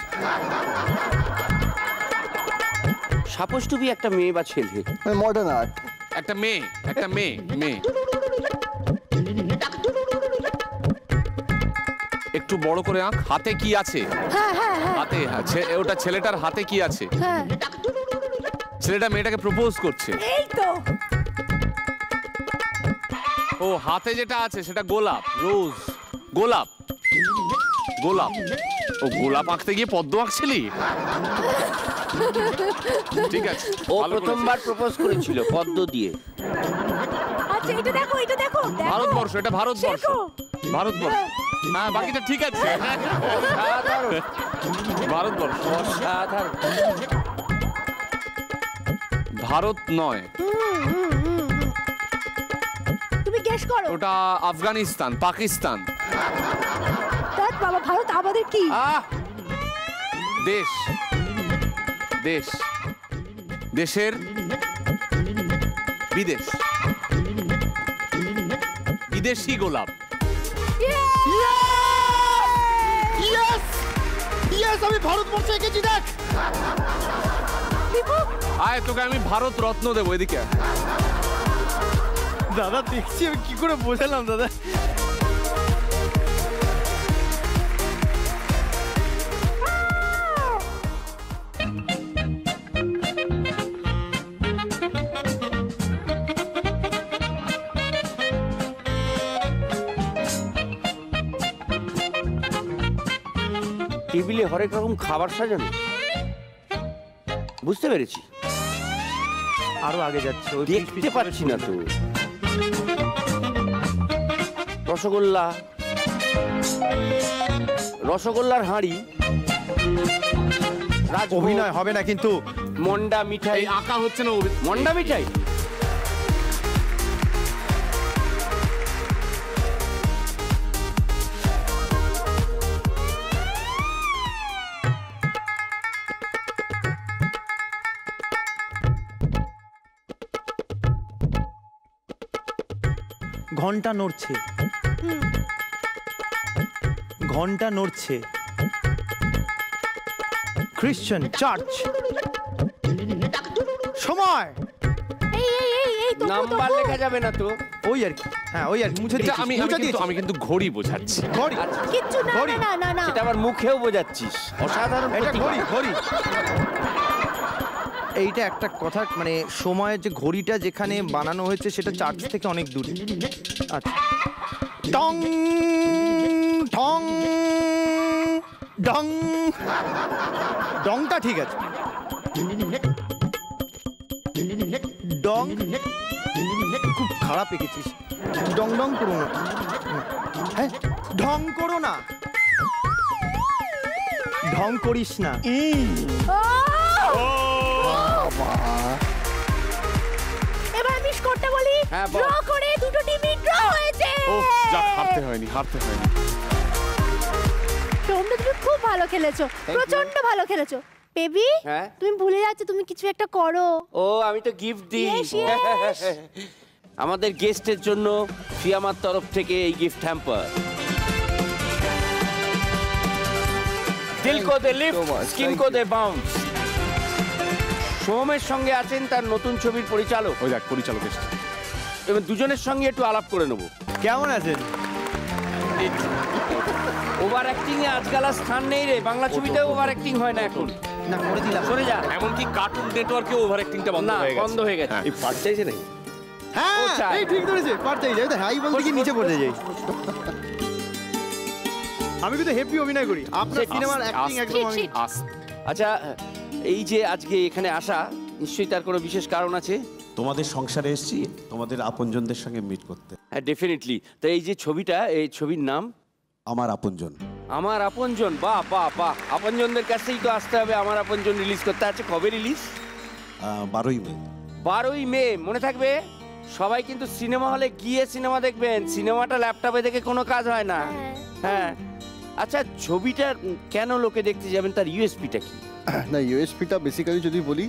সাপোজ টু বি একটা মেয়ে বা ছেলে। Modern art. একটা মেয়ে, একটা মেয়ে, মেয়ে একটু বড় করে আঁক। হাতে কি আছে? হ্যাঁ হ্যাঁ হ্যাঁ হাতে, ওটা ছেলেটার হাতে কি আছে? হ্যাঁ, ছেলেটা মেয়েটাকে প্রপোজ করছে। এই তো। ও হাতে যেটা আছে সেটা গোলাপ, রোজ, গোলাপ, গোলাপ। ও গোলাপ আঁকতে গিয়ে পদ্ম আঁকছিলি? ঠিক আছে, ও ভালো করেছিস। প্রথমবার প্রপোজ করেছিল পদ্ম দিয়ে। আচ্ছা এটা দেখো, এটা দেখো, দেখো। ভারতবর্ষ, এটা ভারতবর্ষ, শেখো। ভারতবর্ষ। হ্যাঁ বাকিটা ঠিক আছে। অসাধারণ, ভারতবর্ষ, অসাধারণ। ভারত নয়, তুমি গেস করো। ওটা আফগানিস্তান, পাকিস্তান। দেখ বাবা, ভারত আমাদের কি? আহ, দেশ, দেশ, দেশের বিদেশ। বিদেশি গোলাপ। ইয়েস ইয়েস, আমি ভারতবর্ষে এঁকেছি, দেখ। আয়, তোকে আমি ভারত রত্ন দেবো, এদিকে আয়। দাদা দেখছি, আমি কি করে বোঝালাম দাদা? টেবিলে হরেক রকম খাবার সাজানো, বুঝতে পেরেছি। আরো আগে যাচ্ছে, ওই দেখতে পাচ্ছি না তো। রসগোল্লা, রসগোল্লার হাঁড়ি, রাজভোগ, অভিনয় হবে না কিন্তু। মন্ডা মিঠাই। এই আঁকা হচ্ছে না, মন্ডা মিঠাই। ঘন্টা নড়ছে, ঘন্টা নড়ছে। Christian church. সময়। এই তো নাম্বার লেখা যাবে না তো। ওই আর কি, হ্যাঁ ওই আর কি, মুছে এটা দিয়েছি, আমি মুছে দিয়েছি। আমি কিন্তু ঘড়ি বোঝাচ্ছি। ঘড়ি, কিচ্ছু না ঘড়ি। না না না। সেটা আবার মুখেও বোঝাচ্ছিস, অসাধারণ। এটা প্রতিভা। ঘড়ি, ঘড়ি। এইটা একটা কথা, মানে সময়ের যে ঘড়িটা যেখানে বানানো হয়েছে সেটা চার্চ থেকে অনেক দূরে। আচ্ছা। টং ঠং ডং। ডংটা ঠিক আছে। ডং খুব খারাপ এঁকেছিস। ডং ডং করো না, হ্যাঁ ঢং করো না, ঢং করিস না। এবার আমি স্কোরটা বলি। হ্যাঁ, বল। ড্র করে দুটো টিমই ড্র হয়েছে। ও যা, হারতে হয়নি। তোমরা দুটো খুব ভালো খেলেছো, প্রচন্ড ভালো খেলেছো। বেবি, হ্যাঁ? তুমি ভুলে যাচ্ছ, তুমি কিছু একটা করো। ও, আমি তো গিফট দিই। Yes, yes. আমাদের গেস্টের জন্য ফিয়ামার তরফ থেকে এই গিফট হ্যাম্পার। দিল কো দে লিফট, স্কিন কো দে বাউন্স। সোমের সঙ্গে আছেন তার নতুন ছবির পরিচালক। ওই দেখ, পরিচালক এসেছে। এবার দুজনের সঙ্গে একটু আলাপ করে নেব। কেমন আছেন? ওভার অ্যাক্টিং এ আজকাল আর স্থান নেই রে। বাংলা ছবিতে ওভার অ্যাক্টিং হয় না এখন। না করে দিলাম। সরে যা। এমনকি কার্টুন নেটওয়ার্কে ওভার অ্যাক্টিংটা বন্ধ না, হয়ে গেছে। বন্ধ হয়ে গেছে। হ্যাঁ। এই পার্ট চাইছে নাকি? হ্যাঁ ও চায়। এই ঠিক ধরেছে, পারতেই যাই, হাই বলতে কি নিচে পড়ে যাই। আমি কিন্তু হেভি অভিনয় করি, আপনার সিনেমার অ্যাক্টিং একদম আমি। আচ্ছা, এই যে আজকে এখানে আসা, নিশ্চয়ই তার কোনো বিশেষ কারণ আছে। তোমাদের সংসারে এসেছি তোমাদের আপনজনদের সঙ্গে মিট করতে। হ্যাঁ, ডেফিনেটলি। তো এই যে ছবিটা, এই ছবির নাম আমার আপনজন। আমার আপনজন। বাহ বাহ বাহ, আপনজনদের কাছেই তো আসতে হবে। আমার আপনজন রিলিজ করতে আছে। কবে রিলিজ? 12ই মে। 12ই মে। মনে থাকবে, সবাই কিন্তু সিনেমা হলে গিয়ে সিনেমা দেখবেন। সিনেমাটা ল্যাপটপে দেখে কোনো কাজ হয় না। হ্যাঁ। আচ্ছা, ছবিটা কেন লোকে দেখতে যাবেন, তার ইউএসপিটা কি? না, ইউএসপিটা বেসিক্যালি যদি বলি,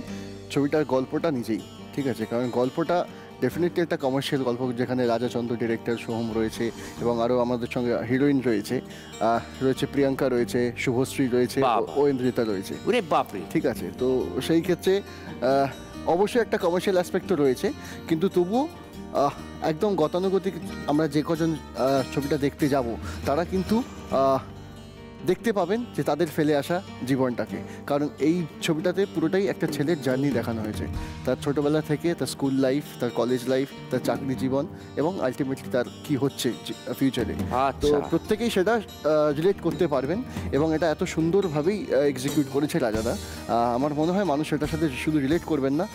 ছবিটার গল্পটা নিজেই ঠিক আছে। কারণ গল্পটা ডেফিনেটলি একটা কমার্শিয়াল গল্প, যেখানে রাজাচন্দ্র ডিরেক্টর, সোহম রয়েছে এবং আরও আমাদের সঙ্গে হিরোইন রয়েছে, রয়েছে প্রিয়াঙ্কা, রয়েছে শুভশ্রী, রয়েছে ঐন্দ্রিতা রয়েছে। ওরে বাপরে। ঠিক আছে, তো সেই ক্ষেত্রে অবশ্যই একটা কমার্শিয়াল অ্যাসপেক্ট তো রয়েছে, কিন্তু তবুও একদম গতানুগতিক আমরা যে কজন ছবিটা দেখতে যাব তারা কিন্তু দেখতে পাবেন যে তাদের ফেলে আসা জীবনটাকে। কারণ এই ছবিটাতে পুরোটাই একটা ছেলের জার্নি দেখানো হয়েছে, তার ছোটবেলা থেকে তার স্কুল লাইফ, তার কলেজ লাইফ, তার চাকরি জীবন এবং আলটিমেটলি তার কি হচ্ছে ফিউচারে। তো প্রত্যেকেই সেটা রিলেট করতে পারবেন এবং এটা এত সুন্দরভাবেই এক্সিকিউট করেছে রাজাদা। আমার মনে হয় মানুষ এটার সাথে শুধু রিলেট করবেন না,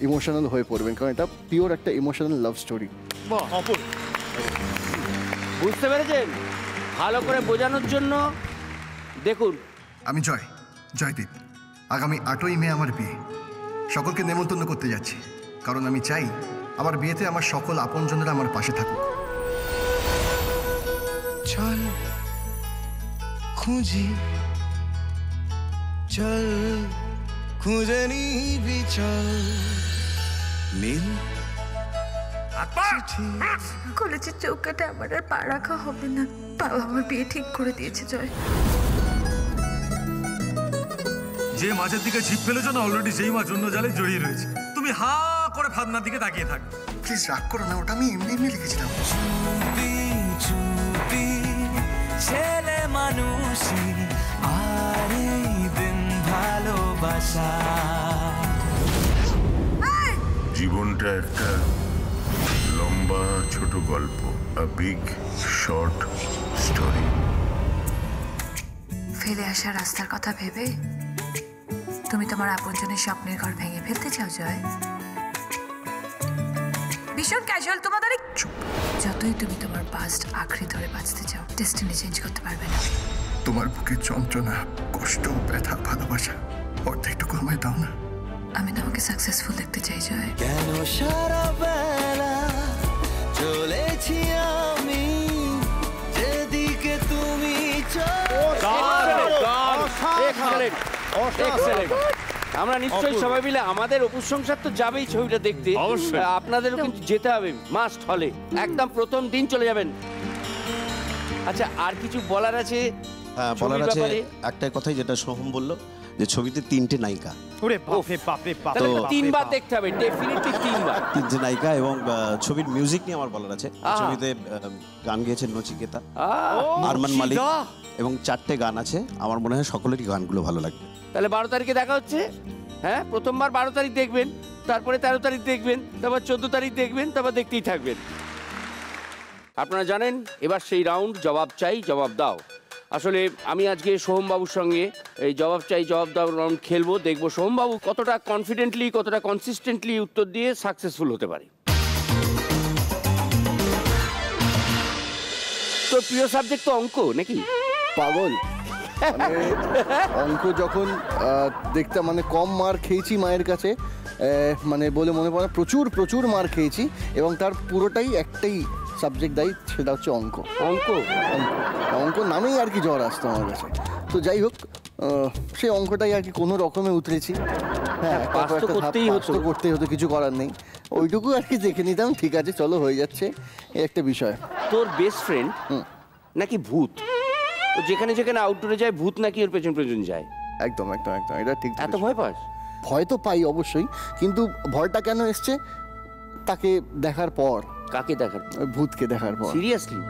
ইমোশনাল হয়ে পড়বেন, কারণ এটা পিওর একটা ইমোশনাল লাভ স্টোরি। বুঝতে পেরেছেন? ভালো করে বোঝানোর জন্য দেখুন। আমি জয়দীপ। আগামী 8ই মে আমার বিয়ে। সকলকে নেমন্তন্ন করতে যাচ্ছি, কারণ আমি চাই আমার বিয়েতে আমার সকল আপনজনেরা আমার পাশে থাকুক। চল খুঁজি, চল খুঁজে নিবি, চল নীল কলেজের চৌকাটে আমার আর পা রাখা হবে না। বাবা আমার বিয়ে ঠিক করে দিয়েছে জয়। যে মাছের দিকে ছিপ ফেলেছো না অলরেডি সেই মাছ অন্য জালে জড়িয়ে রয়েছে। তুমি হা করে ভাবনার দিকে তাকিয়ে থাক। প্লিজ রাগ করো না, ওটা আমি এমনি এমনি লিখেছিলাম। ছেলে মানুষই আর এই দিন ভালোবাসা। জীবনটা একটা লম্বা ছোট গল্প, আ বিগ শর্ট স্টোরি। ফেলে আসা রাস্তার কথা ভেবে তুমি তোমার আপনজনের স্বপ্নের ঘর ভেঙে ফেলতে চাও জয়? ভীষণ ক্যাজুয়াল তোমাদের। যতই তুমি তোমার পাস্ট আঁকড়ে ধরে বাঁচতে চাও, ডেস্টিনি চেঞ্জ করতে পারবে না। তোমার বুকে যন্ত্রণা, কষ্ট, ব্যথা, ভালোবাসা অর্ধেকটুকু আমায় দাও না। আমি তোমাকে সাকসেসফুল দেখতে চাই জয়। কেন সারা বেলা চলেছি আমি যেদিকে তুমি আমরা নিশ্চয়ই সবাই মিলে আমাদের অপুর সংসার তো যাবেই ছবিটা দেখতে। অবশ্যই। আপনাদেরও কিন্তু যেতে হবে মাস্ট হলে, একদম প্রথম দিন চলে যাবেন। আচ্ছা, আর কিছু বলার আছে? হ্যাঁ, বলার আছে একটাই কথাই, যেটা সোহম বললো যে ছবিতে 3টে নায়িকা। ওরে বাপরে বাপরে বাপ। তাহলে তো 3 বার দেখতে হবে, ডেফিনেটলি 3 বার। 3টে নায়িকা এবং ছবির মিউজিক নিয়ে আমার বলার আছে। ছবিতে গান গেয়েছেন নচিকেতা, আরমান মালিক এবং 4টে গান আছে। আমার মনে হয় সকলেরই গানগুলো ভালো লাগবে। তাহলে 12 তারিখে দেখা হচ্ছে। হ্যাঁ, প্রথমবার 12 তারিখ দেখবেন, তারপরে 13 তারিখ দেখবেন, তারপর 14 তারিখ দেখবেন, তারপর দেখতেই থাকবেন। আপনারা জানেন এবার সেই রাউন্ড জবাব চাই জবাব দাও। আসলে আমি আজকে সোহমবাবুর সঙ্গে এই জবাব চাই জবাব দাও রাউন্ড খেলবো, দেখবো সোহমবাবু কতটা কনফিডেন্টলি, কতটা কনসিস্টেন্টলি উত্তর দিয়ে সাকসেসফুল হতে পারে। তো প্রিয় সাবজেক্ট তো অঙ্ক নাকি? পাগল, মানে অঙ্ক যখন দেখতে মানে কম মার খেয়েছি মায়ের কাছে, মানে বলে মনে পড়ে প্রচুর প্রচুর মার খেয়েছি, এবং তার পুরোটাই একটাই সাবজেক্ট দায়ী, সেটা হচ্ছে অঙ্ক। অঙ্ক অঙ্ক নামেই আর কি জ্বর আসতো আমার কাছে। তো যাই হোক, সেই অঙ্কটাই আর কি কোনো রকমে উতরেছি। হ্যাঁ, পাস তো করতেই হতো, কিছু করার নেই। ওইটুকু আর কি দেখে নিতাম, ঠিক আছে চলো হয়ে যাচ্ছে, এই একটা বিষয়। তোর বেস্ট ফ্রেন্ড নাকি ভূত? যেখানে যেখানে আউটডোরে যায় ভূত নাকি ওর পেছন পেছন যায়? একদম একদম একদম, এটা ঠিক। এত ভয় পাস? ভয় তো পাই অবশ্যই, কিন্তু ভয়টা কেন এসছে তাকে দেখার পর। কাকে দেখার? ভূতকে দেখার পর। সিরিয়াসলি?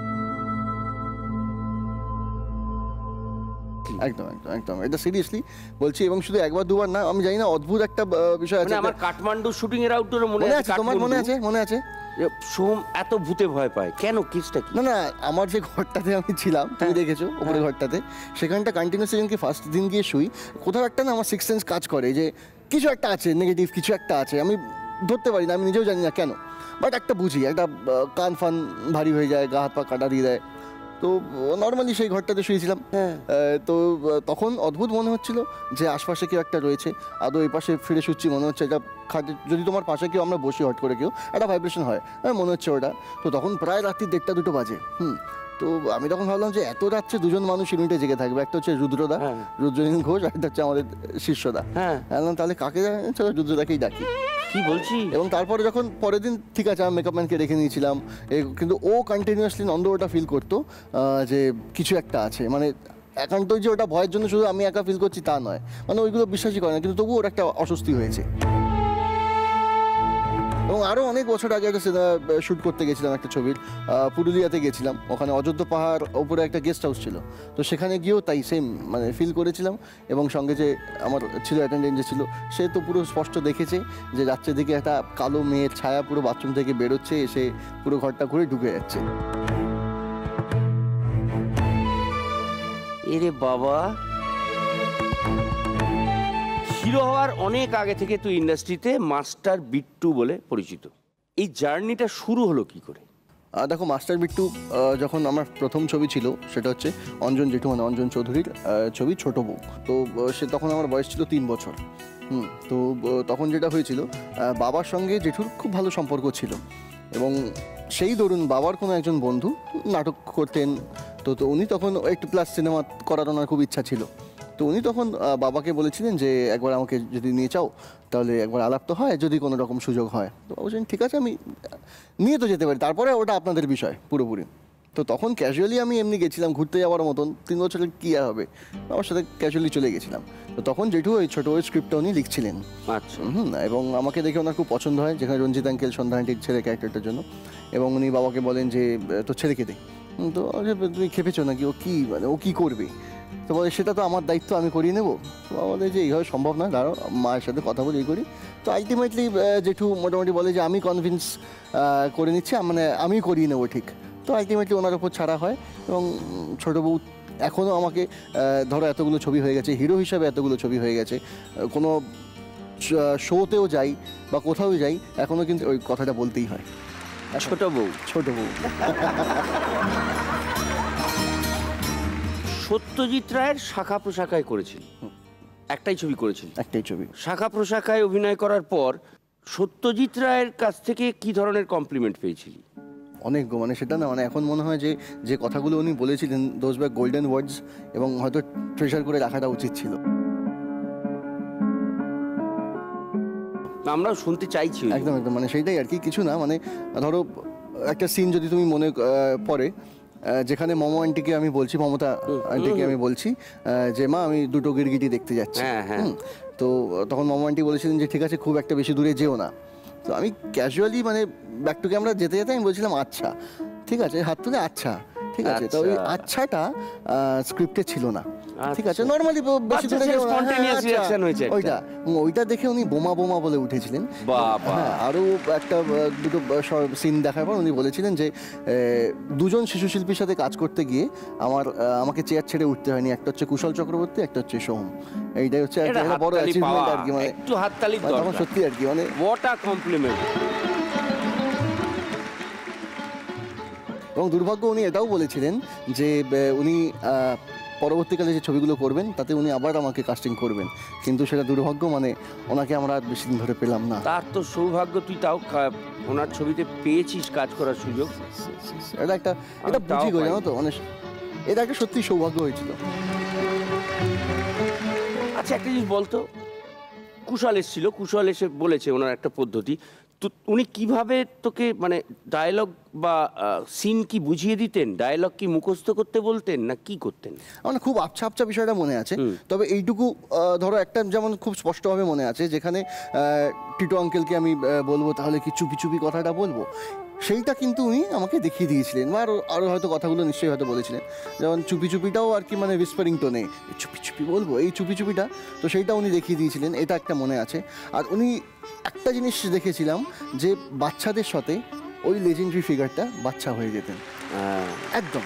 একদম একদম একদম, এটা সিরিয়াসলি বলছি, এবং শুধু একবার দুবার না। আমি জানি না, অদ্ভুত একটা বিষয় আছে। আমার কাঠমান্ডু শুটিং এর আউটডোরে মনে আছে, তোমার মনে আছে? মনে আছে সোম এত ভূতে ভয় পায় কেন? কেসটা কি? না না, আমার যে ঘরটাতে আমি ছিলাম, তুমি দেখেছো উপরে ঘরটাতে, সেখানটা কন্টিনিউসলি যেদিনকে ফার্স্ট দিন গিয়ে শুই, কোথাও একটা না আমার সিক্স সেন্স কাজ করে যে কিছু একটা আছে, নেগেটিভ কিছু একটা আছে। আমি ধরতে পারি না, আমি নিজেও জানি না কেন, বাট একটা বুঝি, একটা কান ফান ভারী হয়ে যায়, গা হাত পা কাটা দিয়ে দেয়। তো নর্মালি সেই ঘরটাতে শুয়েছিলাম। তো তখন অদ্ভুত মনে হচ্ছিল যে আশপাশে কেউ একটা রয়েছে। আদৌ এই পাশে ফিরে শুচ্ছি, মনে হচ্ছে এটা খাটে, যদি তোমার পাশে কেউ আমরা বসি হট করে কেউ একটা ভাইব্রেশন হয়, মনে হচ্ছে ওটা। তো তখন প্রায় রাত্রি 1:30-2 বাজে। তো আমি তখন ভাবলাম যে এত রাত্রে দুজন মানুষ ইউনিটে জেগে থাকবে, একটা হচ্ছে রুদ্রদা, রুদ্রনীল ঘোষ, আর একটা হচ্ছে আমাদের শিষ্যদা। তাহলে কাকে রুদ্রদাকেই ডাকি। কি বলছি? এবং তারপরে যখন পরের দিন, ঠিক আছে আমি মেকআপ ম্যানকে রেখে নিয়েছিলাম, কিন্তু ও কন্টিনিউয়াসলি নন্দ ওটা ফিল করতো যে কিছু একটা আছে। মানে একান্তই যে ওটা ভয়ের জন্য শুধু আমি একা ফিল করছি তা নয়, মানে ওইগুলো বিশ্বাসই করে না, কিন্তু তবুও ওর একটা অস্বস্তি হয়েছে। এবং আরও অনেক বছর আগে একটা সিনেমা শ্যুট করতে গেছিলাম, একটা ছবির, পুরুলিয়াতে গেছিলাম। ওখানে অযোধ্যা পাহাড় ওপরে একটা গেস্ট হাউস ছিল, তো সেখানে গিয়েও তাই সেম মানে ফিল করেছিলাম। এবং সঙ্গে যে আমার ছিল অ্যাটেন্ডেন্ট যে ছিল, সে তো পুরো স্পষ্ট দেখেছে যে রাত্রের দিকে একটা কালো মেয়ের ছায়া পুরো বাথরুম থেকে বেরোচ্ছে, এসে পুরো ঘরটা ঘুরে ঢুকে যাচ্ছে। এরে বাবা, হিরো হওয়ার অনেক আগে থেকে তুই ইন্ডাস্ট্রিতে মাস্টার বিট্টু বলে পরিচিত। এই জার্নিটা শুরু হলো কি করে? দেখো, মাস্টার বিট্টু যখন আমার প্রথম ছবি ছিল, সেটা হচ্ছে অঞ্জন জেঠু, মানে অঞ্জন চৌধুরীর ছবি ছোট বউ। তো সে তখন আমার বয়স ছিল 3 বছর। তো তখন যেটা হয়েছিল, বাবার সঙ্গে জেঠুর খুব ভালো সম্পর্ক ছিল, এবং সেই দরুন বাবার কোনো একজন বন্ধু নাটক করতেন। তো উনি তখন একটু প্লাস সিনেমা করার ওনার খুব ইচ্ছা ছিল। তো উনি তখন বাবাকে বলেছিলেন যে একবার আমাকে যদি নিয়ে চাও তাহলে একবার আলাপ তো হয়, যদি কোনো রকম সুযোগ হয়। তো বলছেন ঠিক আছে, আমি নিয়ে তো যেতে পারি, তারপরে ওটা আপনাদের বিষয় পুরোপুরি। তো তখন ক্যাজুয়ালি আমি এমনি গেছিলাম ঘুরতে যাওয়ার মতন, 3 বছরের কী আর হবে, আমার সাথে ক্যাজুয়ালি চলে গেছিলাম। তো তখন জেঠু ওই ছোটো ওই স্ক্রিপ্টটা উনি লিখছিলেন। আচ্ছা। এবং আমাকে দেখে ওনার খুব পছন্দ হয়, যেখানে রঞ্জিত আঙ্কেল সন্ধ্যা আন্টির ছেলে ক্যারেক্টারটার জন্য। এবং উনি বাবাকে বলেন যে তোর ছেলেকে দে। তো তুমি খেপেছো নাকি, ও কী মানে ও কী করবে? তো বলে সেটা তো আমার দায়িত্ব, আমি করিয়ে নেবো। তো বলে যে এইভাবে সম্ভব নয়, দাঁড়াও মায়ের সাথে কথা বলে এই করি। তো আলটিমেটলি জেঠু মোটামুটি বলে যে আমি কনভিন্স করে নিচ্ছি, মানে আমি করিয়ে নেবো ঠিক। তো আলটিমেটলি ওনার ওপর ছাড়া হয়। এবং ছোটো বউ এখনও আমাকে ধরো এতগুলো ছবি হয়ে গেছে, হিরো হিসাবে এতগুলো ছবি হয়ে গেছে, কোনো শোতেও যাই বা কোথাও যাই এখনও কিন্তু ওই কথাটা বলতেই হয়, ছোট বউ। ছোট বউ। সত্যজিৎ রায়ের শাখা প্রশাখায় করেছিল, একটাই ছবি করেছিল, একটাই ছবি। শাখা প্রশাখায় অভিনয় করার পর সত্যজিৎ রায়ের কাছ থেকে কি ধরনের কমপ্লিমেন্ট পেয়েছিলি? অনেক গো, মানে সেটা না, মানে এখন মনে হয় যে যে কথাগুলো উনি বলেছিলেন দোজ ব্যাক গোল্ডেন ওয়ার্ডস, এবং হয়তো ট্রেজার করে রাখাটা উচিত ছিল। আমরাও শুনতে চাইছি। একদম একদম, মানে সেইটাই আর কি, কিছু না। মানে ধরো একটা সিন যদি তুমি মনে পড়ে, যেখানে মমতা আন্টিকে আমি বলছি যে মা আমি 2টো গিরগিটি দেখতে যাচ্ছি। তো তখন মমতা আন্টি বলেছিলেন যে ঠিক আছে, খুব একটা বেশি দূরে যেও না। তো আমি ক্যাজুয়ালি মানে ব্যাক টু ক্যামেরা যেতে যেতে আমি বলছিলাম আচ্ছা ঠিক আছে, হাত তুলে আচ্ছা ঠিক আছে। তো ওই আচ্ছাটা স্ক্রিপ্টে ছিল না, ঠিক আছে, নর্মালি বেশি দূরে যেও না, ওইটা দেখে উনি বোমা বোমা বলে উঠেছিলেন। হ্যাঁ, আরও একটা 2টো সিন দেখার পর উনি বলেছিলেন যে 2জন শিশু শিল্পীর সাথে কাজ করতে গিয়ে আমাকে চেয়ার ছেড়ে উঠতে হয়নি, একটা হচ্ছে কুশল চক্রবর্তী, একটা হচ্ছে সোহম। এইটাই হচ্ছে একটা বড় অ্যাচিভমেন্ট আর কি, মানে একটু হাততালি তখন সত্যি আর কি, মানে হোয়াট আ কমপ্লিমেন্ট। এবং দুর্ভাগ্য উনি এটাও বলেছিলেন যে উনি পরবর্তীকালে যে ছবিগুলো করবেন তাতে উনি আবার আমাকে কাস্টিং করবেন, কিন্তু সেটা দুর্ভাগ্য, মানে ওনাকে আমরা আর বেশি দিন ধরে পেলাম না। তার তো সৌভাগ্য, তুই তাও ওনার ছবিতে পেয়েছিস কাজ করার সুযোগ। এটা বুঝি গো, জানো তো, মানে এটা একটা সত্যি সৌভাগ্য হয়েছিল। আচ্ছা, একটা জিনিস বলতো, কুশল এসেছিল, কুশল এসে বলেছে ওনার একটা পদ্ধতি, তো উনি কিভাবে তোকে মানে ডায়লগ বা সিন কি বুঝিয়ে দিতেন, ডায়লগ কি মুখস্থ করতে বলতেন না কি করতেন? মানে খুব আবছা আবছা বিষয়টা মনে আছে, তবে এইটুকু ধরো একটা যেমন খুব স্পষ্টভাবে মনে আছে, যেখানে টিটো আঙ্কেলকে আমি বলবো তাহলে কি চুপি চুপি কথাটা বলবো, সেইটা কিন্তু উনি আমাকে দেখিয়ে দিয়েছিলেন, বা আরও হয়তো কথাগুলো নিশ্চয়ই হয়তো বলেছিলেন, যেমন চুপি চুপিটাও আর কি, মানে উইসপারিং টোনে চুপি চুপি বলবো, এই চুপি চুপিটা, তো সেইটা উনি দেখিয়ে দিয়েছিলেন, এটা একটা মনে আছে। আর উনি একটা জিনিস দেখেছিলাম যে বাচ্চাদের সাথে ওই লেজেন্ডারি ফিগারটা বাচ্চা হয়ে যেতেন একদম,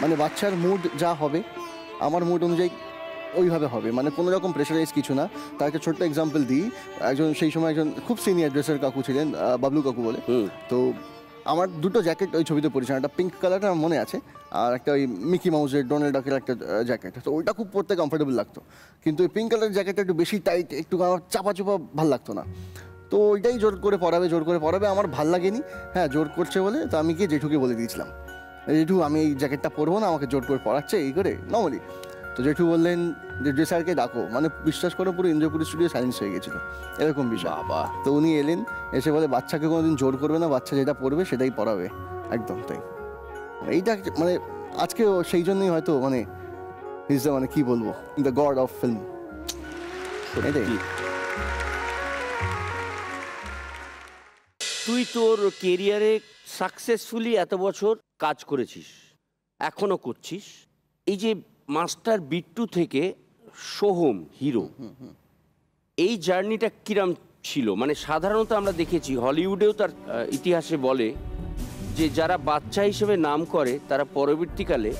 মানে বাচ্চার মুড যা হবে আমার মুড অনুযায়ী ওইভাবে হবে, মানে কোনো রকম প্রেশারাইজ কিছু না। তার একটা ছোট্ট এক্সাম্পল দিই, সেই সময় একজন খুব সিনিয়র ড্রেসার কাকু ছিলেন, বাবলু কাকু বলে। তো আমার 2টো জ্যাকেট ওই ছবিতে পরেছিলাম, একটা পিঙ্ক কালারটা আমার মনে আছে, আর একটা ওই মিকি মাউসের ডোনাল্ড ডাকের একটা জ্যাকেট। তো ওইটা খুব পরতে কমফোর্টেবল লাগতো, কিন্তু ওই পিঙ্ক কালারের জ্যাকেটটা একটু বেশি টাইট, একটু আমার চাপা চোপা ভাল লাগতো না। তো ওইটাই জোর করে পরাবে, আমার ভাল লাগেনি, হ্যাঁ জোর করছে বলে, তো আমি গিয়ে জেঠুকে বলে দিয়েছিলাম, জেঠু আমি এই জ্যাকেটটা পরবো না, আমাকে জোর করে পরাচ্ছে এই করে নর্মালি। তো জেঠু বললেন যে ড্রেসারকে ডাকো, মানে বিশ্বাস করো পুরো ইন্দ্রপুরি স্টুডিও সাইলেন্স হয়ে গেছিলো, এরকম বিষয়। তো উনি এলেন, এসে বলে বাচ্চাকে কোনোদিন জোর করবে না, বাচ্চা যেটা পড়বে সেটাই পড়াবে, একদম তাই। এইটা মানে আজকেও সেই জন্যই হয়তো মানে ইজ দ্য, মানে কি বলবো, দ্য গড অফ ফিল্ম, এটাই। তুই তোর কেরিয়ারে সাকসেসফুলি এত বছর কাজ করেছিস, এখনো করছিস, এই যে মাস্টার বিট্টু থেকে সোহম হিরো, এই জার্নিটা কিরম ছিল? মানে সাধারণত আমরা দেখেছি হলিউডেও তার ইতিহাসে বলে যে যারা বাচ্চা হিসেবে নাম করে তারা পরবর্তীকালে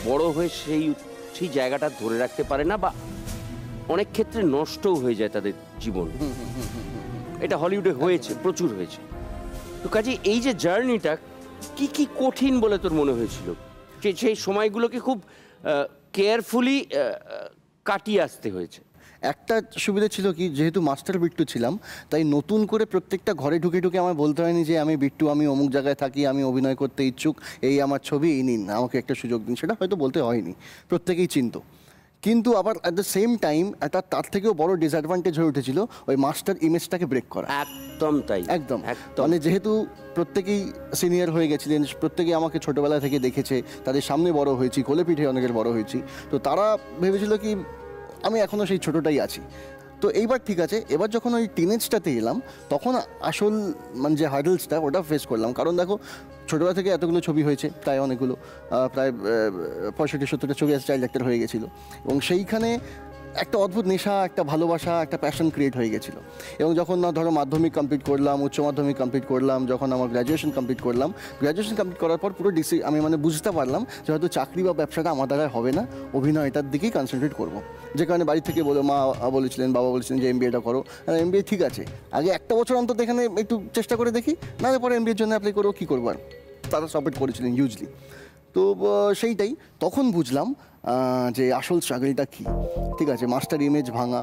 বড় হয়ে সেই জায়গাটা ধরে রাখতে পারে না, বা অনেক ক্ষেত্রে নষ্টও হয়ে যায় তাদের জীবন। এটা হলিউডে হয়েছে, প্রচুর হয়েছে। তো কাজে এই যে জার্নিটা কি কি কঠিন বলে তোর মনে হয়েছিল, যে সেই সময়গুলোকে খুব কেয়ারফুলি কাটিয়ে আসতে হয়েছে? একটা সুবিধা ছিল কি, যেহেতু মাস্টার বিট্টু ছিলাম, তাই নতুন করে প্রত্যেকটা ঘরে ঢুকে ঢুকে আমার বলতে হয়নি যে আমি বিট্টু, আমি অমুক জায়গায় থাকি, আমি অভিনয় করতে ইচ্ছুক, এই আমার ছবি, এই নিন, আমাকে একটা সুযোগ দিন, সেটা হয়তো বলতে হয়নি, প্রত্যেকেই চিনতো। কিন্তু আবার অ্যাট দ্য সেম টাইম একটা তার থেকেও বড় ডিসঅ্যাডভান্টেজ হয়ে উঠেছিল ওই মাস্টার ইমেজটাকে ব্রেক করা। একদম তাই, একদম। মানে যেহেতু প্রত্যেকেই সিনিয়র হয়ে গেছিলেন, প্রত্যেকেই আমাকে ছোটবেলা থেকে দেখেছে, তাদের সামনে বড় হয়েছি, কোলে পিঠে অনেকের বড় হয়েছি, তো তারা ভেবেছিল কি আমি এখনও সেই ছোটটাই আছি। তো এইবার ঠিক আছে, এবার যখন ওই টিনেজটাতে এলাম তখন আসল মানে যে হার্ডলসটা ওটা ফেস করলাম। কারণ দেখো ছোটবেলা থেকে এতগুলো ছবি হয়েছে, প্রায় অনেকগুলো, প্রায় 65-70টা ছবি চাইল্ড অ্যাক্টর হয়ে গেছিলো, এবং সেইখানে একটা অদ্ভুত নেশা, একটা ভালোবাসা, একটা প্যাশন ক্রিয়েট হয়ে গেছিলো। এবং যখন না ধরো মাধ্যমিক কমপ্লিট করলাম, উচ্চ মাধ্যমিক কমপ্লিট করলাম, যখন আমার গ্র্যাজুয়েশন কমপ্লিট করলাম, গ্র্যাজুয়েশন কমপ্লিট করার পর পুরো আমি মানে বুঝতে পারলাম যে হয়তো চাকরি বা ব্যবসাটা আমার দ্বারা হবে না, অভিনয়টার দিকেই কনসেন্ট্রেট করবো। যে কারণে বাড়ি থেকে মা বলেছিলেন, বাবা বলেছিলেন যে MBA-টা করো। MBA ঠিক আছে, আগে একটা বছর অন্তত এখানে একটু চেষ্টা করে দেখি, না পরে MBA-র জন্য অ্যাপ্লাই করবো, কী করবো আর, তারা সাপোর্ট করেছিলেন হিউজলি। তো সেইটাই তখন বুঝলাম যে আসল স্ট্রাগলটা কী। ঠিক আছে, মাস্টার ইমেজ ভাঙা,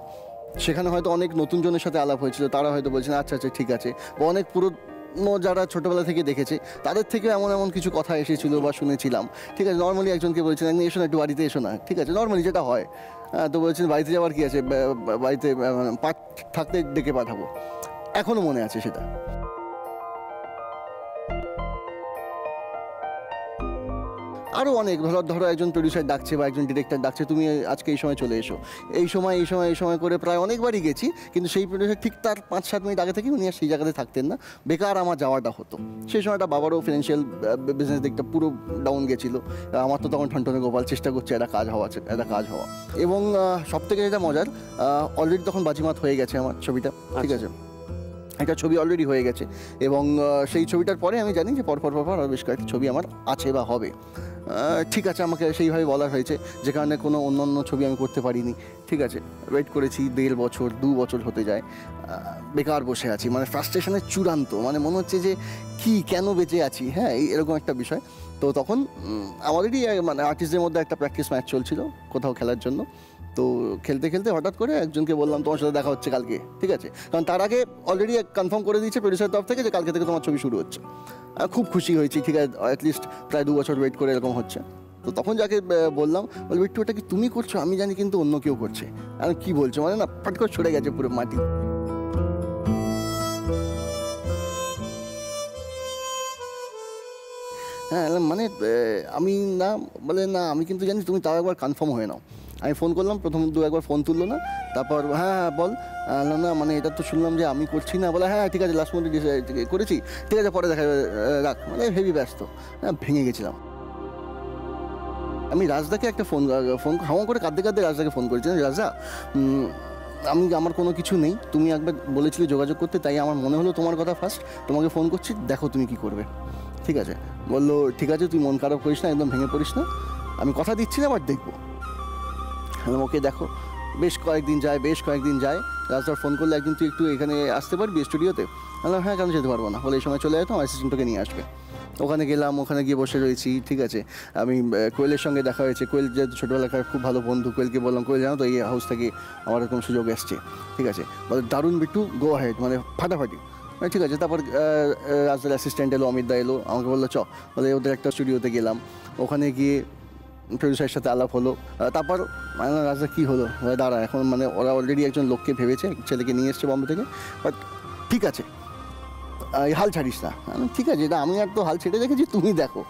সেখানে হয়তো অনেক নতুন জনের সাথে আলাপ হয়েছিল, তারা হয়তো বলছেন আচ্ছা আচ্ছা ঠিক আছে, বা অনেক পুরনো যারা ছোটোবেলা থেকে দেখেছে তাদের থেকে এমন এমন কিছু কথা এসেছিলো বা শুনেছিলাম। ঠিক আছে, নর্মালি একজনকে বলছেন এসো না, একটু বাড়িতে এসো না, ঠিক আছে, নর্মালি যেটা হয়। তো বলছেন বাড়িতে যাওয়ার কী আছে, বাড়িতে পাঠ থাকতে ডেকে পাঠাবো। এখনও মনে আছে সেটা। আরও অনেক ধরো একজন প্রডিউসার ডাকছে বা একজন ডিরেক্টর ডাকছে, তুমি আজকে এই সময় চলে এসো, এই সময় করে প্রায় অনেকবারই গেছি, কিন্তু সেই প্রডিউসার ঠিক তার 5-7 মিনিট আগে থেকে উনি আর সেই জায়গাতে থাকতেন না, বেকার আমার যাওয়াটা হতো। সেই সময়টা বাবারও ফিনান্সিয়াল বিজনেস দিকটা পুরো ডাউন গেছিলো, আমার তো তখন ঠনঠনে গোপাল, চেষ্টা করছে একটা কাজ হওয়া। এবং সবথেকে যেটা মজার, অলরেডি তখন বাজিমাত হয়ে গেছে আমার ছবিটা, ঠিক আছে, একটা ছবি অলরেডি হয়ে গেছে, এবং সেই ছবিটার পরে আমি জানি যে পরপর আরও বেশ কয়েকটি ছবি আমার আছে বা হবে। ঠিক আছে, আমাকে সেইভাবে বলা হয়েছে, যে কারণে কোনো অন্য ছবি আমি করতে পারিনি। ঠিক আছে, ওয়েট করেছি 1.5 বছর 2 বছর হতে যায়, বেকার বসে আছি, মানে ফ্রাস্ট্রেশনের চূড়ান্ত, মানে মনে হচ্ছে যে কেন বেঁচে আছি, হ্যাঁ এরকম একটা বিষয়। তো তখন আমাদেরই মানে আর্টিস্টদের মধ্যে একটা প্র্যাকটিস ম্যাচ চলছিল কোথাও খেলার জন্য। তো খেলতে খেলতে হঠাৎ করে একজনকে বললাম তোমার সাথে দেখা হচ্ছে কালকে, ঠিক আছে, কারণ তার আগে অলরেডি কনফার্ম করে দিয়েছে প্রডিউসার তরফ থেকে যে কালকে থেকে তোমার ছবি শুরু হচ্ছে। খুব খুশি হয়েছি, ঠিক আছে, অ্যাটলিস্ট প্রায় 2 বছর ওয়েট করে এরকম হচ্ছে। তো তখন যাকে বললাম, বলবো একটু ওটা কি তুমি করছো, আমি জানি কিন্তু অন্য কেউ করছে। আমি কী বলছো, মানে না ফট করে ছড়ে গেছে পুরো মাটি। হ্যাঁ, মানে আমি না, বলে না আমি কিন্তু জানি, তুমি তাও একবার কনফার্ম হয়ে নাও। আমি ফোন করলাম, প্রথম 2-একবার ফোন তুললো না, তারপর হ্যাঁ বল, না মানে এটা তো শুনলাম যে আমি করছি না, বলে হ্যাঁ ঠিক আছে লাস্ট মোমেন্টে করেছি, ঠিক আছে পরে দেখা রাখ, মানে হেভি ব্যস্ত, ভেঙে গেছিলাম। আমি রাজদাকে একটা ফোন হাওয়া করে কাঁদতে রাজদাকে ফোন করেছিলাম, রাজদা আমার কোনো কিছু নেই, তুমি একবার বলেছিলে যোগাযোগ করতে, তাই আমার মনে হলো তোমার কথা ফার্স্ট, তোমাকে ফোন করছি, দেখো তুমি কি করবে। ঠিক আছে, বললো ঠিক আছে, তুই মন খারাপ করিস না, একদম ভেঙে পড়িস না, আমি কথা দিচ্ছি না, বাট দেখবো। ওকে দেখো, বেশ কয়েকদিন যায়, রাজদার ফোন করলে একদিন তুই একটু এখানে আসতে পারবি স্টুডিওতে? বললাম হ্যাঁ, কেন যেতে পারবো না, বলে এই সময় চলে যেতাম, অ্যাসিস্ট্যান্টকে নিয়ে আসবে। ওখানে গেলাম, ওখানে গিয়ে বসে রয়েছি, ঠিক আছে, আমি কোয়েলের সঙ্গে দেখা হয়েছে, কোয়েল যেহেতু ছোটোবেলাকার খুব ভালো বন্ধু, কোয়েলকে বললাম কোয়েল জানো তো এই হাউস থেকে আমার এরকম সুযোগ এসছে, ঠিক আছে, বলে দারুণ বিট্টু, গো হেড, মানে ফাটাফাটি। ঠিক আছে, তারপর রাজদার অ্যাসিস্ট্যান্ট এলো, অমিত দা এলো, আমাকে বললো বলে ওদের একটা স্টুডিওতে গেলাম, ওখানে গিয়ে প্রডিউসারের সাথে আলাপ হলো। তারপর মানে রাজা কী হলো, দাঁড়া এখন মানে ওরা অলরেডি একজন লোককে ভেবেছে, ছেলেকে নিয়ে এসছে বম্বে থেকে, বাট ঠিক আছে হাল ছাড়িস না। ঠিক আছে, এটা আমি আর তো হাল ছেড়ে রেখেছি, তুমি দেখো।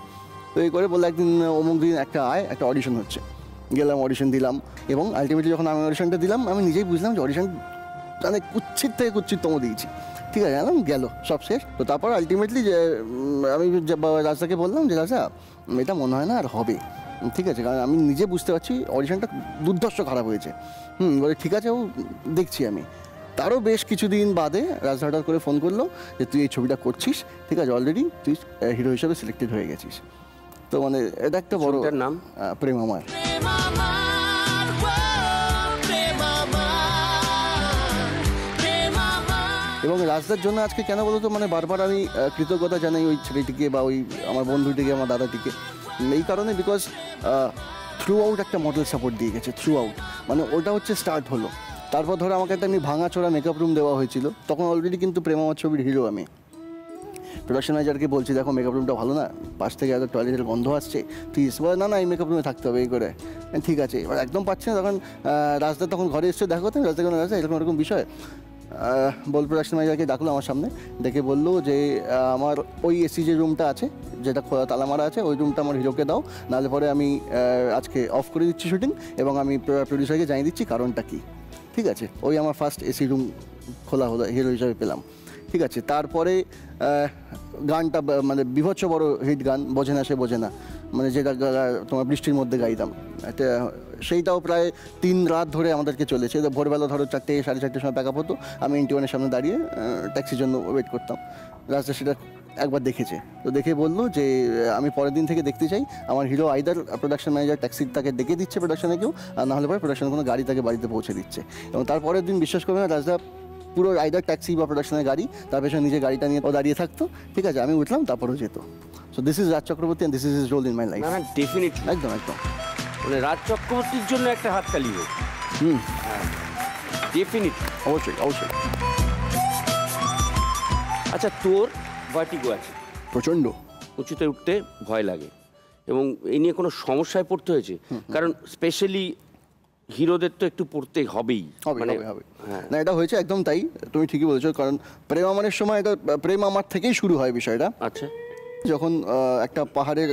তো এই করে বললে একদিন অমুক দিন একটা অডিশন হচ্ছে, গেলাম, অডিশন দিলাম, এবং আলটিমেটলি যখন আমি অডিশনটা দিলাম আমি নিজেই বুঝলাম যে অডিশন মানে কুচ্ছিত থেকে কুচ্ছিততম দিয়েছি। ঠিক আছে, গেল সব শেষ। তো তারপর আলটিমেটলি যে আমি রাজাকে বললাম যে রাজা এটা মনে হয় না আর হবে, ঠিক আছে, কারণ আমি নিজে বুঝতে পারছি অডিশনটা দুর্ধর্ষ খারাপ হয়েছে। বলে ঠিক আছে, ও দেখছি আমি। তারও বেশ কিছুদিন বাদে রাজ হঠাৎ করে ফোন করলো যে তুই এই ছবিটা করছিস, ঠিক আছে, অলরেডি তুই হিরো হিসেবে সিলেক্টেড হয়ে গেছিস। তো মানে এটা একটা বড় নাম, প্রেম আমার। এবং রাজদার জন্য আজকে কেন বলতো, মানে বারবার আমি কৃতজ্ঞতা জানাই ওই ছেলেটিকে বা ওই আমার বন্ধুটিকে, আমার দাদাটিকে, এই কারণে বিকজ থ্রু আউট একটা মডেল সাপোর্ট দিয়ে গেছে, থ্রু আউট। মানে ওটা হচ্ছে স্টার্ট হলো, তারপর ধরো আমাকে একটা এমনি ভাঙাচোরা মেকআপ রুম দেওয়া হয়েছিল, তখন অলরেডি কিন্তু প্রেম আমার ছবির হিরো আমি। প্রোডাকশন ম্যানেজারকে বলছি দেখো মেকআপ রুমটা ভালো না, পাশ থেকে এত টয়লেটের গন্ধ আসছে, প্লিজ। বলে না না এই মেকআপ রুমে থাকতে হবে এই করে। ঠিক আছে, এবার একদম পাচ্ছি না, তখন রাজদা তখন ঘরে এসছে, দেখো তো রাজদা কোনো রাজদা এরকম এরকম বিষয়। বল প্রোডাকশন ম্যানেজারকে ডাকলো আমার সামনে, ডেকে বললো যে আমার ওই এসি যে রুমটা আছে যেটা খোলা তালা মারা আছে ওই রুমটা আমার হিরোকে দাও, নাহলে পরে আমি আজকে অফ করে দিচ্ছি শুটিং এবং আমি প্রডিউসারকে জানিয়ে দিচ্ছি কারণটা কী। ঠিক আছে, ওই আমার ফার্স্ট এসি রুম খোলা হলো, হিরো হিসাবে পেলাম। ঠিক আছে, তারপরে গানটা মানে বিভৎস বড় হিট গান বোঝে না সে বোঝে না, মানে যেটা তোমার বৃষ্টির মধ্যে গাইতাম, এটা সেইটাও প্রায় 3 রাত ধরে আমাদেরকে চলেছে। ভোরবেলা ধরো 4টে 4:30 সময় প্যাক আপ হতো, আমি ইন্টিওয়ানের সামনে দাঁড়িয়ে ট্যাক্সির জন্য ওয়েট করতাম। রাস্তা সেটা একবার দেখেছে, তো দেখে বললো যে আমি পরের দিন থেকে দেখতে চাই আমার hero either production manager taxi তাকে ডেকে দিচ্ছে প্রোডাকশনে কেউ, আর নাহলে পরে প্রোডাকশনে কোনো গাড়ি তাকে বাড়িতে পৌঁছে দিচ্ছে। এবং তারপরের দিন বিশ্বাস করবে না রাজদা পুরো আইদার ট্যাক্সি বা প্রোডাকশনের গাড়ি, তার পেছনে নিজে গাড়িটা নিয়ে ও দাঁড়িয়ে থাকতো। ঠিক আছে, আমি উঠলাম তারপরেও যেত। So this is Raj Chakraborty and this is his role in my life. না ডেফিনেটলি, একদম একদম, মানে রাজ চক্রবর্তীর জন্য একটা হাততালি হোক। ডেফিনেটলি, অবশ্যই অবশ্যই। আচ্ছা, তোর ভার্টিগো আছে প্রচণ্ড, উঁচুতে উঠতে ভয় লাগে এবং এই নিয়ে কোনো সমস্যায় পড়তে হয়েছে? কারণ স্পেশালি হিরোদের তো একটু পড়তে হবেই, মানে হবে। না এটা হয়েছে একদম তাই, তুমি ঠিকই বলেছো। কারণ প্রেম আমারের সময় এটা প্রেম আমার থেকেই শুরু হয় বিষয়টা। আচ্ছা, যখন একটা পাহাড়ের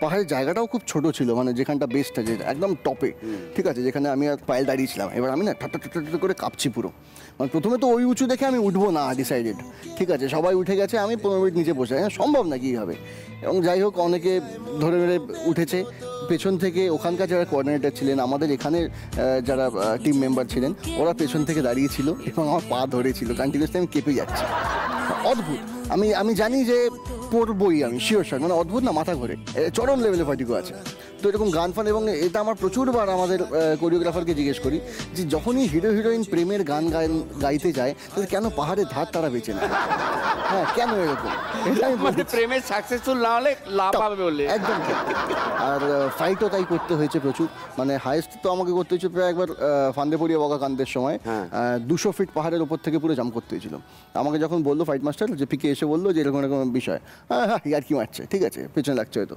পাহাড়ের জায়গাটাও খুব ছোট ছিল, মানে যেখানটা বেস্ট আছে একদম টপে। ঠিক আছে, যেখানে আমি আর পায়েল দাঁড়িয়েছিলাম, এবার আমি না ঠাট্টা করে কাঁপছি পুরো। মানে প্রথমে তো ওই উঁচু দেখে আমি উঠবো না ডিসাইডেড। ঠিক আছে, সবাই উঠে গেছে, আমি 15 মিনিট নিচে বসে, সম্ভব না কীভাবে। এবং যাই হোক অনেকে ধরে ধরে উঠেছে পেছন থেকে, ওখানকার যারা কোঅর্ডিনেটর ছিলেন, আমাদের এখানে যারা টিম মেম্বার ছিলেন, ওরা পেছন থেকে দাঁড়িয়েছিল এবং আমার পা ধরেছিল কন্টিনিউসলি, আমি কেঁপে যাচ্ছি। অদ্ভুত, আমি জানি যে পড়বই আমি শিওর, মানে অদ্ভুত না, মাথা ঘোরে, চরম লেভেলে ভার্টিগো আছে। তো এরকম গান ফান, এবং এটা আমার প্রচুরবার আমাদের কোরিওগ্রাফারকে জিজ্ঞেস করি যে যখনই হিরো হিরোইন প্রেমের গান গাইতে যায় তাহলে কেন পাহাড়ের ধার তারা বেঁচে না? হ্যাঁ, কেন এরকম? এটা আমি প্রেমের সাকসেসফুল না হলে লাভ পাবে বলে। একদম ঠিক। আর ফাইটও তাই করতে হয়েছে প্রচুর, মানে হাইস্ট তো আমাকে করতে হয়েছে প্রায় একবার ফান্দেপড়িয়া বগাকান্তের সময় 200 ফিট পাহাড়ের ওপর থেকে পুরো জাম্প করতে হয়েছিল। আমাকে যখন বললো ফাইট মাস্টার, যে পিকে এসে বললো যে এরকম এরকম বিষয়, হ্যাঁ আর কি মারছে, ঠিক আছে পেছনে লাগছে হয়তো।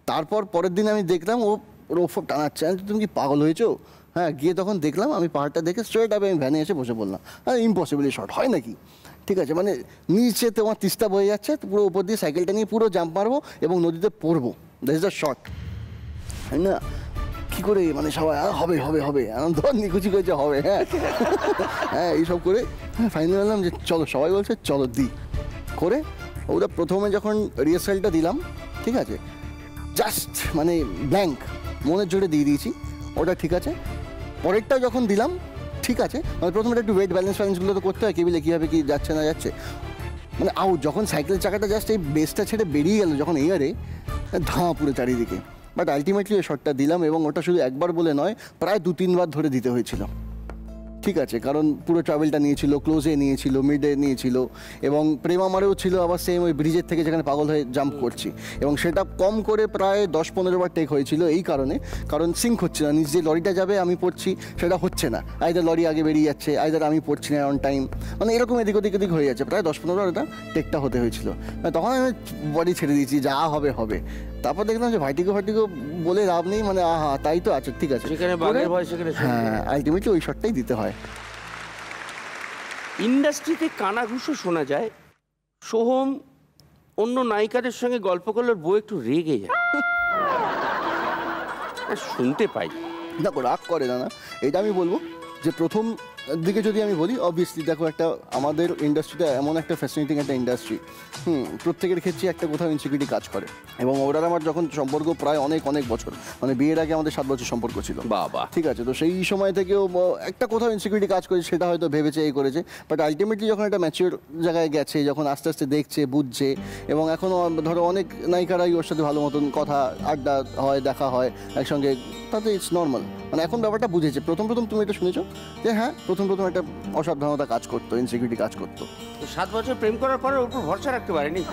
তারপর পরের দিন আমি দেখলাম ও ওফ টানাচ্ছে, তুমি কি পাগল হয়েছো? হ্যাঁ, গিয়ে তখন দেখলাম আমি পাহাড়টা দেখে স্ট্রেট আপ আমি ভ্যানে এসে বসে বললাম, ইম্পসিবলি শর্ট হয় নাকি? ঠিক আছে, মানে নিচে তোমার তিস্তা বয়ে যাচ্ছে, পুরো উপর দিয়ে সাইকেলটা নিয়ে পুরো জাম্প মারবো এবং নদীতে পড়বো, দ্যাট ইজ দ্য শর্ট। তাই না? কী করে মানে সবাই হবে হবে হবে আনন্দ নিকুচি করেছে হবে, হ্যাঁ হ্যাঁ এইসব করে ফাইনাল বললাম যে চলো, সবাই বলছে চলো দিই করে। ওটা প্রথমে যখন রিহার্সালটা দিলাম, ঠিক আছে, জাস্ট মানে ব্ল্যাঙ্ক, মনের জোরে দিয়ে দিয়েছি, ওটা ঠিক আছে। পরেরটাও যখন দিলাম ঠিক আছে, মানে প্রথমে একটু ওয়েট ব্যালেন্সগুলো তো করতে হয়, কেবিলে কীভাবে কী যাচ্ছে না যাচ্ছে, মানে আউট। যখন সাইকেলের চাকাটা জাস্ট এই বেসটা ছেড়ে বেরিয়ে গেল যখন এয়ারে, ধাঁ পুরো চারিদিকে। বাট আলটিমেটলি ওই শটটা দিলাম এবং ওটা শুধু একবার বলে নয়, প্রায় 2-3 বার ধরে দিতে হয়েছিল। ঠিক আছে, কারণ পুরো ট্রাভেলটা নিয়েছিল, ক্লোজে নিয়েছিল, মিডে নিয়েছিল, এবং প্রেম আমারেও ছিল আবার সেম ওই ব্রিজের থেকে যেখানে পাগল হয়ে জাম্প করছি, এবং সেটা কম করে প্রায় 10-15 বার টেক হয়েছিল। এই কারণ সিঙ্ক হচ্ছে না, নিজ যে লরিটা যাবে আমি পড়ছি সেটা হচ্ছে না, আইদার লরি আগে বেরিয়ে যাচ্ছে, আইদার আমি পড়ছি না অন টাইম, মানে এরকম এদিক ওদিক হয়ে যাচ্ছে। প্রায় 10-15 বার এটা টেকটা হতে হয়েছিল। তখন আমি বডি ছেড়ে দিয়েছি, যা হবে হবে। তারপর দেখলাম যে ভার্টিগো বলে লাভ নেই, মানে আহা তাই তো আছে, ঠিক আছে, হ্যাঁ আলটিমেটলি ওই শটটাই দিতে হয়। ইন্ডাস্ট্রিতে কানাঘুষো শোনা যায়, সোহম অন্য নায়িকাদের সঙ্গে গল্প করলে বউ একটু রেগে যায়, শুনতে পাই। দেখো রাগ করে না, এটা আমি বলবো যে প্রথম দিকে যদি আমি বলি, অবভিয়াসলি দেখো একটা আমাদের ইন্ডাস্ট্রিটা এমন একটা ফ্যাসিনেটিং একটা ইন্ডাস্ট্রি, প্রত্যেকের ক্ষেত্রে একটা কোথাও ইনসিকিউরিটি কাজ করে। এবং ওরা আমার যখন সম্পর্ক প্রায় অনেক বছর, মানে বিয়ের আগে আমাদের 7 বছর সম্পর্ক ছিল, বাবা ঠিক আছে, তো সেই সময় থেকেও একটা কোথাও ইনসিকিউরিটি কাজ করেছে, সেটা হয়তো ভেবেছে এই করেছে, বাট আলটিমেটলি যখন একটা ম্যাচিওর জায়গায় গেছে, যখন আস্তে আস্তে দেখছে বুঝছে, এবং এখনও ধরো অনেক নায়িকারাই ওর সাথে ভালো মতন কথা আড্ডা হয়, দেখা হয় একসঙ্গে, তাতে ইটস নর্মাল। মানে এখন ব্যাপারটা বুঝেছে। প্রথম তুমি এটা শুনেছো যে হ্যাঁ প্রথম একটা অসাবধানতা কাজ করতো, ইনসিকিউরিটি কাজ করতো। 7 বছর প্রেম করার পরে ওর উপর ভরসা রাখতে পারেনি।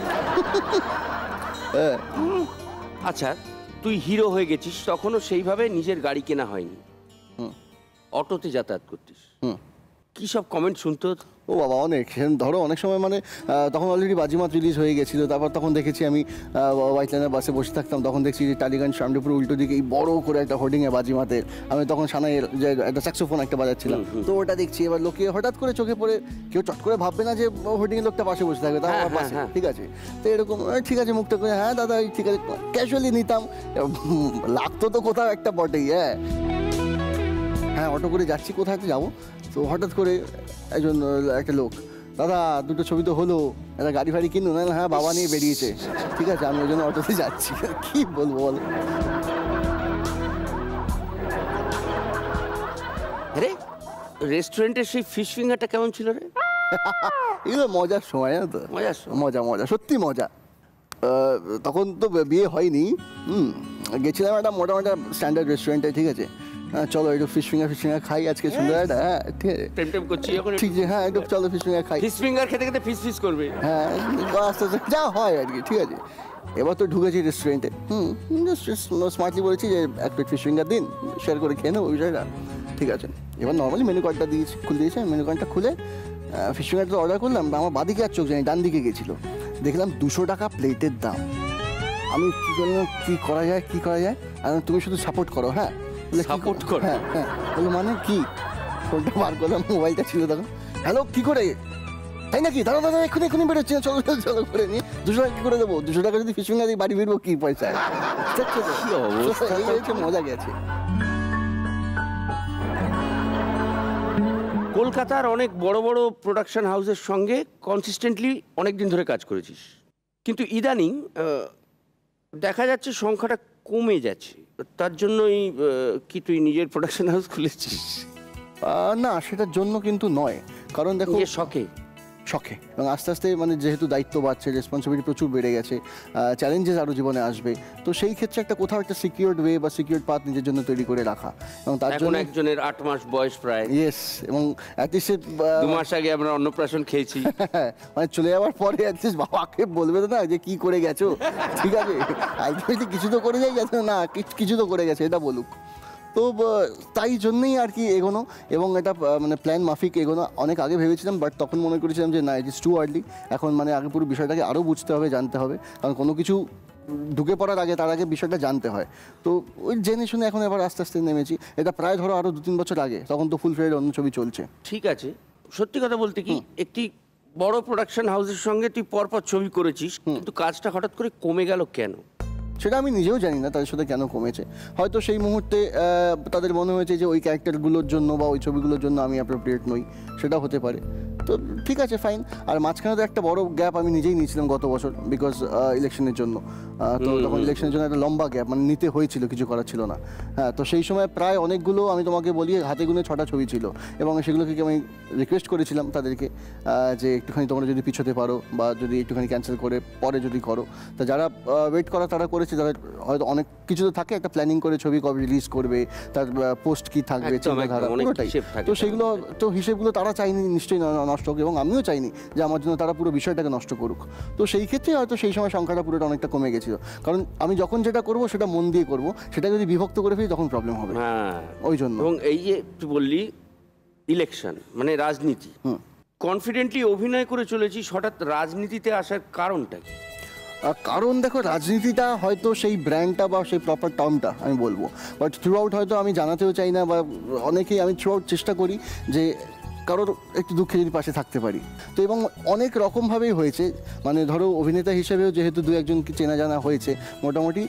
আচ্ছা, তুই হিরো হয়ে গেছিস, তখনও সেইভাবে নিজের গাড়ি কেনা হয়নি, অটোতে যাতায়াত করতিস, কি সব কমেন্ট শুনতো? ও বাবা অনেক ধরো অনেক সময় মানে তখন অলরেডি বাজিমাত রিলিজ হয়ে গেছিলো, তারপর তখন দেখেছি আমি হোয়াইট লাইনের বাসে বসে থাকতাম, তখন দেখছি যে টালিগঞ্জ সামনেপুর উল্টো দিকে এই বড় করে একটা হোর্ডিংয়ে বাজিমাতের, আমি তখন সানাইয়ের যে একটা স্যাক্সোফোন একটা বাজাচ্ছিলাম, তো ওটা দেখছি। এবার লোকে হঠাৎ করে চোখে পড়ে কেউ চট করে ভাববে না যে হোর্ডিংয়ের লোকটা পাশে বসে থাকবে, তার আমার পাশে, ঠিক আছে। তো এরকম ঠিক আছে মুখটা করে হ্যাঁ দাদা ঠিক আছে ক্যাজুয়ালি নিতাম, লাগতো তো কোথাও একটা বটেই। হ্যাঁ অটো করে যাচ্ছি কোথায় যাবো, তো হঠাৎ করে একজন একটা লোক, দাদা দুটো ছবি তো হলো, একটা গাড়ি ফাড়ি কিনুন। হ্যাঁ বাবা নিয়ে বেরিয়েছে, ঠিক আছে আমি ওই জন্য অটোতে যাচ্ছি। কি বলবো বল। আরে রেস্টুরেন্টের সেই ফিশ ফিঙ্গারটা কেমন ছিল রে? এগুলো মজার সময়, জানো তো, মজা মজা সত্যি মজা। তখন তো বিয়ে হয়নি, গেছিলাম একটা মোটামুটি স্ট্যান্ডার্ড রেস্টুরেন্টে, ঠিক আছে, হ্যাঁ চলো একটু ফিশ ফিঙ্গার খাই আজকে সুন্দর একটা, হ্যাঁ ঠিক আছে টেম করছি এখন, ঠিক আছে হ্যাঁ একটু চলো ফিশ ফিঙ্গার খাই। ফিশ ফিঙ্গার খেতে খেতে ফিশ করবে, হ্যাঁ আস্তে আস্তে যা হয় আর কি, ঠিক আছে। এবার তো ঢুকেছি রেস্টুরেন্টে, স্মার্টলি বলেছি যে এক প্লেট ফিশ ফিঙ্গার দিন, শেয়ার করে খেয়ে নেবো বিষয়টা, ঠিক আছে। এবার নর্মালি মেনু কার্ডটা খুলে দিয়েছে, মেনু কার্ডটা খুলে ফিশ ফিঙ্গারটা অর্ডার করলাম, আমার বাদিকে আর চোখ জানি ডান দিকে গেছিলো, দেখলাম 200 টাকা প্লেটের দাম। আমি কী করলাম, কী করা যায়, আর তুমি শুধু সাপোর্ট করো, হ্যাঁ সাপোর্ট করো, হ্যাঁ হ্যাঁ বলো মানে কি, ফোনটা বার করলাম, মোবাইলটা ছিল তখন, হ্যালো কী করে, তাই নাকি দাদা দাদা এক্ষুনি বেরোচ্ছে, চলো চলো করে নিয়ে 200 টাকা কী করে দেবো, 200 টাকা যদি ফিশ ফিঙ্গার দিয়ে বাড়ি ফিরবো কি পয়সায়, মজা গেছে। কলকাতার অনেক বড় বড় প্রোডাকশন হাউসের সঙ্গে কনসিস্টেন্টলি অনেক দিন ধরে কাজ করেছিস, কিন্তু ইদানিং দেখা যাচ্ছে সংখ্যাটা কমে যাচ্ছে, তার জন্যই কি তুই নিজের প্রোডাকশন হাউস খুলেছিস? না সেটার জন্য কিন্তু নয়, কারণ দেখো শখে এবং আস্তে আস্তে মানে যেহেতু দায়িত্ব বাড়ছে, রেসপন্সিবিলিটি প্রচুর বেড়ে গেছে, চ্যালেঞ্জেস আরও জীবনে আসবে, তো সেই ক্ষেত্রে একটা কোথাও একটা সিকিউরড ওয়ে বা সিকিউরড পাথ নিজের জন্য তৈরি করে রাখা, এবং তার জন্য একজনের 8 মাস বয়স প্রায়, ইয়েস, এবং অ্যাটলিস্ট 2 মাস আগে আমরা অন্নপ্রাশন খেয়েছি, মানে চলে যাওয়ার পরে অ্যাটলিস্ট বাবাকে বলবে না যে কি করে গেছো, ঠিক আছে আলটিমেটলি কিছু তো করে যাই গেছে না, কিছু তো করে গেছে এটা বলুক। তো তাই জন্যই আর কি এগোনো, এবং এটা মানে প্ল্যান মাফিক এগোনো। অনেক আগে ভেবেছিলাম, বাট তখন মনে করেছিলাম যে না ইট ইজ টু আর্লি, এখন মানে আগে পুরো বিষয়টাকে আরও বুঝতে হবে, জানতে হবে, কারণ কোনো কিছু ঢুকে পড়ার আগে তার আগে বিষয়টা জানতে হয়। তো ওই জেনে শুনে এখন এবার আস্তে আস্তে নেমেছি, এটা প্রায় ধরো আরও 2-3 বছর আগে, তখন তো ফুল ফ্লেড অন্য ছবি চলছে। ঠিক আছে, সত্যি কথা বলতে কি একটি বড় প্রোডাকশন হাউসের সঙ্গে তুই পরপর ছবি করেছিস, কিন্তু কাজটা হঠাৎ করে কমে গেল কেন? সেটা আমি নিজেও জানি না তাদের সাথে কেন কমেছে, হয়তো সেই মুহূর্তে তাদের মনে হয়েছে যে ওই ক্যারেক্টারগুলোর জন্য বা ওই ছবিগুলোর জন্য আমি অ্যাপ্রোপ্রিয়েট নই, সেটা হতে পারে। তো ঠিক আছে ফাইন। আর মাঝখানে তো একটা বড় গ্যাপ আমি নিজেই নিয়েছিলাম গত বছর, বিকজ ইলেকশনের জন্য, তো তখন ইলেকশনের জন্য একটা লম্বা গ্যাপ মানে নিতে হয়েছিল, কিছু করার ছিল না। হ্যাঁ, তো সেই সময় প্রায় অনেকগুলো, আমি তোমাকে বলি হাতে গুনে 6টা ছবি ছিল, এবং সেগুলোকে আমি রিকোয়েস্ট করেছিলাম তাদেরকে যে একটুখানি তোমরা যদি পিছোতে পারো বা যদি একটুখানি ক্যান্সেল করে পরে যদি করো। তো যারা ওয়েট করা তারা করেছে, যারা হয়তো অনেক কিছু তো থাকে, একটা প্ল্যানিং করে ছবি কবে রিলিজ করবে, তার পোস্ট কি থাকবে, চিন্তাধারা পুরোটাই, তো সেগুলো তো হিসেবগুলো তারা চাইনি নিশ্চয়ই নষ্ট হোক, এবং আমিও চাইনি যে আমার জন্য তারা পুরো বিষয়টাকে নষ্ট করুক। তো সেই ক্ষেত্রে হয়তো সেই সময় সংখ্যাটা পুরোটা অনেকটা কমে গেছিল, কারণ আমি যখন যেটা করব সেটা মন দিয়ে করব, সেটা যদি বিভক্ত করে ফেলি তখন প্রবলেম হবে। হ্যাঁ, ওই জন্য। এবং এই যে তুই বললি ইলেকশন মানে রাজনীতি, কনফিডেন্টলি অভিনয় করে চলেছি, হঠাৎ রাজনীতিতে আসার কারণটা কি? কারণ দেখো, রাজনীতিটা হয়তো সেই ব্র্যান্ডটা বা সেই প্রপার টার্মটা আমি বলবো, বাট থ্রু আউট হয়তো আমি জানাতেও চাই না, বা অনেকেই আমি থ্রু আউট চেষ্টা করি যে কারোর একটু দুঃখে যদি পাশে থাকতে পারি। তো এবং অনেক রকমভাবেই হয়েছে, মানে ধরো অভিনেতা হিসেবেও যেহেতু 2-1জনকে চেনা জানা হয়েছে মোটামুটি,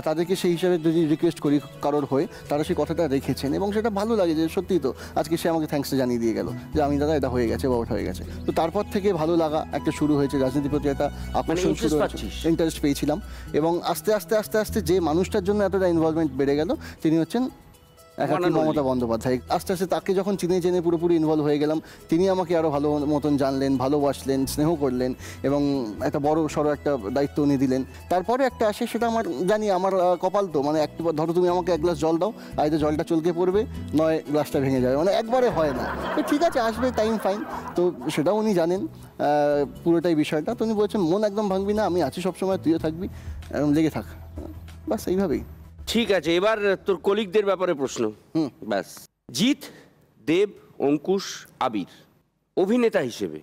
তাদেরকে সেই হিসাবে যদি রিকোয়েস্ট করি কারোর হয়ে, তারা সেই কথাটা রেখেছেন, এবং সেটা ভালো লাগে যে সত্যিই তো আজকে সে আমাকে থ্যাঙ্কসটা জানিয়ে দিয়ে গেল যে আমি দাদা এটা হয়ে গেছে বা ওটা হয়ে গেছে। তো তারপর থেকে ভালো লাগা একটা শুরু হয়েছে, রাজনীতির প্রতি একটা আকর্ষণ শুরু হয়েছে, ইন্টারেস্ট পেয়েছিলাম, এবং আস্তে আস্তে আস্তে আস্তে যে মানুষটার জন্য এতটা ইনভলভমেন্ট বেড়ে গেল তিনি হচ্ছেন মমতা বন্দ্যোপাধ্যায়। আস্তে আস্তে তাকে যখন চিনে পুরোপুরি ইনভলভ হয়ে গেলাম, তিনি আমাকে আরও ভালো মতন জানলেন, ভালোবাসলেন, স্নেহ করলেন, এবং একটা বড় সড়ো একটা দায়িত্ব উনি দিলেন। তারপরে একটা আসে, সেটা আমার জানি আমার কপাল তো, মানে একবার ধরো তুমি আমাকে 1 গ্লাস জল দাও, আর এই জলটা চলকে পড়বে, নয় গ্লাসটা ভেঙে যাবে, মানে একবারে হয় না। ঠিক আছে, আসবে টাইম, ফাইন। তো সেটাও উনি জানেন পুরোটাই বিষয়টা। তো উনি বলছেন মন একদম ভাঙবি না, আমি আছি সবসময়, তুইও থাকবি, লেগে থাক, বাস এইভাবেই। ঠিক আছে, এবার তোর কলিগদের ব্যাপারে প্রশ্ন। ব্যাস, জিৎ, দেব, অঙ্কুশ, আবির, অভিনেতা হিসেবে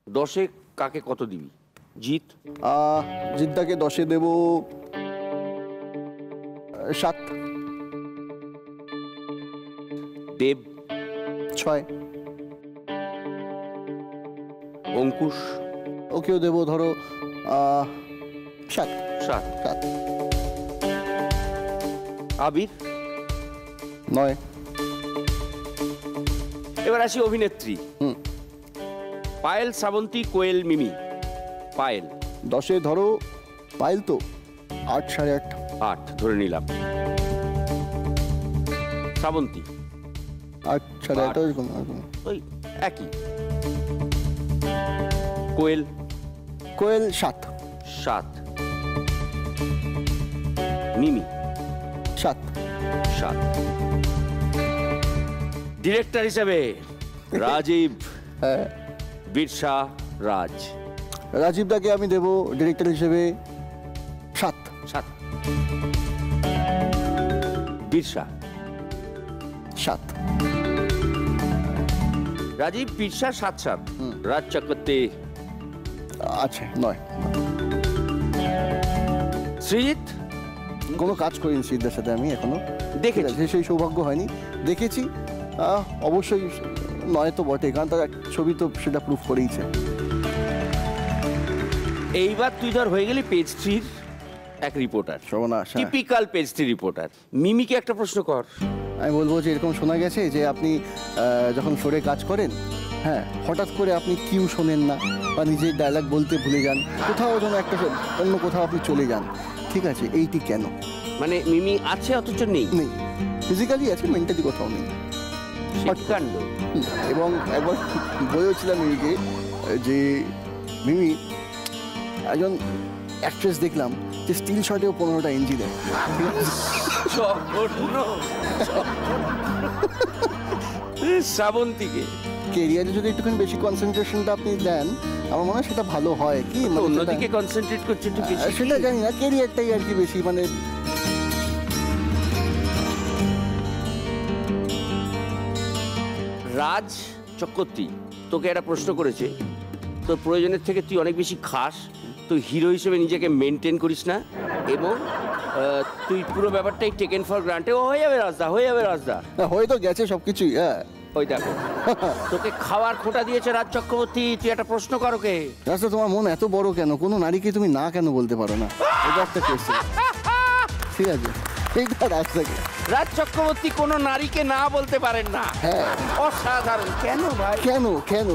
10-এ কাকে কত দিবি? জিৎ? জিদ্দাকে 10-এ দেব 7। দেব? 6। অঙ্কুশ? ওকেও দেবো ধরো 7। আবির? 9। এবার আসি অভিনেত্রী। পায়েল, শ্রাবন্তী, কোয়েল, মিমি। পায়েল? 10-এ ধরো পায়েল তো 8, 8.5। 8 ধরে নিলাম। শ্রাবন্তী? 8, 8.5 ওই একই। কোয়েল? কোয়েল 7। মিমি? 7। ডিরেক্টর হিসেবে রাজীব, বিরসা, রাজ। রাজীবদাকে আমি দেবো ডিরেক্টর হিসেবে 7। বিরসা? 7। রাজীব, বিরসা 7। রাজ চক্রবর্তী আছে 9। সৃজিত? কোনো কাজ করিনি সৃজিতের সাথে আমি এখনো, দেখেছি, সেই সৌভাগ্য হয়নি। দেখেছি, অবশ্যই 9 তো বটে, কারণ তার ছবি তো সেটা প্রুফ করেইছে। এইবার তুই ধর হয়ে গেলি পেজ 3-র এক রিপোর্টার, টিপিক্যাল পেজ 3 রিপোর্টার। মিমিকে একটা প্রশ্ন কর। আমি বলবো যে এরকম শোনা গেছে যে আপনি যখন ফ্লোরে কাজ করেন, হ্যাঁ, হঠাৎ করে আপনি কিউ শোনেন না বা নিজের ডায়লগ বলতে ভুলে যান, কোথাও যেন একটা অন্য কোথাও আপনি চলে যান, ঠিক আছে, এইটি কেন? মানে মিমি আছে অথচ নেই? নেই, ফিজিক্যালি আছে, মেন্টালি কোথাও নেই। কাণ্ড। এবং একবার বলেছিলাম মিমিকে যে মিমি, একজন অ্যাক্ট্রেস দেখলাম যে স্টিল শটেও 15টা ইঞ্চি দেয়। শ্রাবন্তীকে কেরিয়ারে যদি একটুখানি বেশি কনসেন্ট্রেশনটা আপনি দেন, আমার মনে হয় সেটা ভালো হয়। কি অন্যদিকে কনসেন্ট্রেট করছে একটু বেশি, সেটা জানি না, কেরিয়ারটাই আর কি বেশি মানে। রাজ চক্রবর্তী তোকে একটা প্রশ্ন করেছে, তোর প্রয়োজনের থেকে তুই অনেক বেশি খাস, তুই হিরো হিসেবে নিজেকে মেনটেন করিস না, এবং তুই পুরো ব্যাপারটাই টেকেন ফর গ্রান্টে। ও হয়ে যাবে রাজদা, হয়ে যাবে রাজদা, হয়ে তো গেছে সবকিছুই। হ্যাঁ, ওই দেখো তোকে খাওয়ার খোঁটা দিয়েছে রাজ চক্রবর্তী, তুই একটা প্রশ্ন কর ওকে। রাজদা, তোমার মন এত বড় কেন? কোনো নারীকে তুমি না কেন বলতে পারো না? এটা একটা কোয়েশ্চেন, ঠিক আছে? এইটা রাজদাকে, রাজ চক্রবর্তী কোনো নারীকে না বলতে পারেন না। হ্যাঁ, অসাধারণ। কেন ভাই, কেন?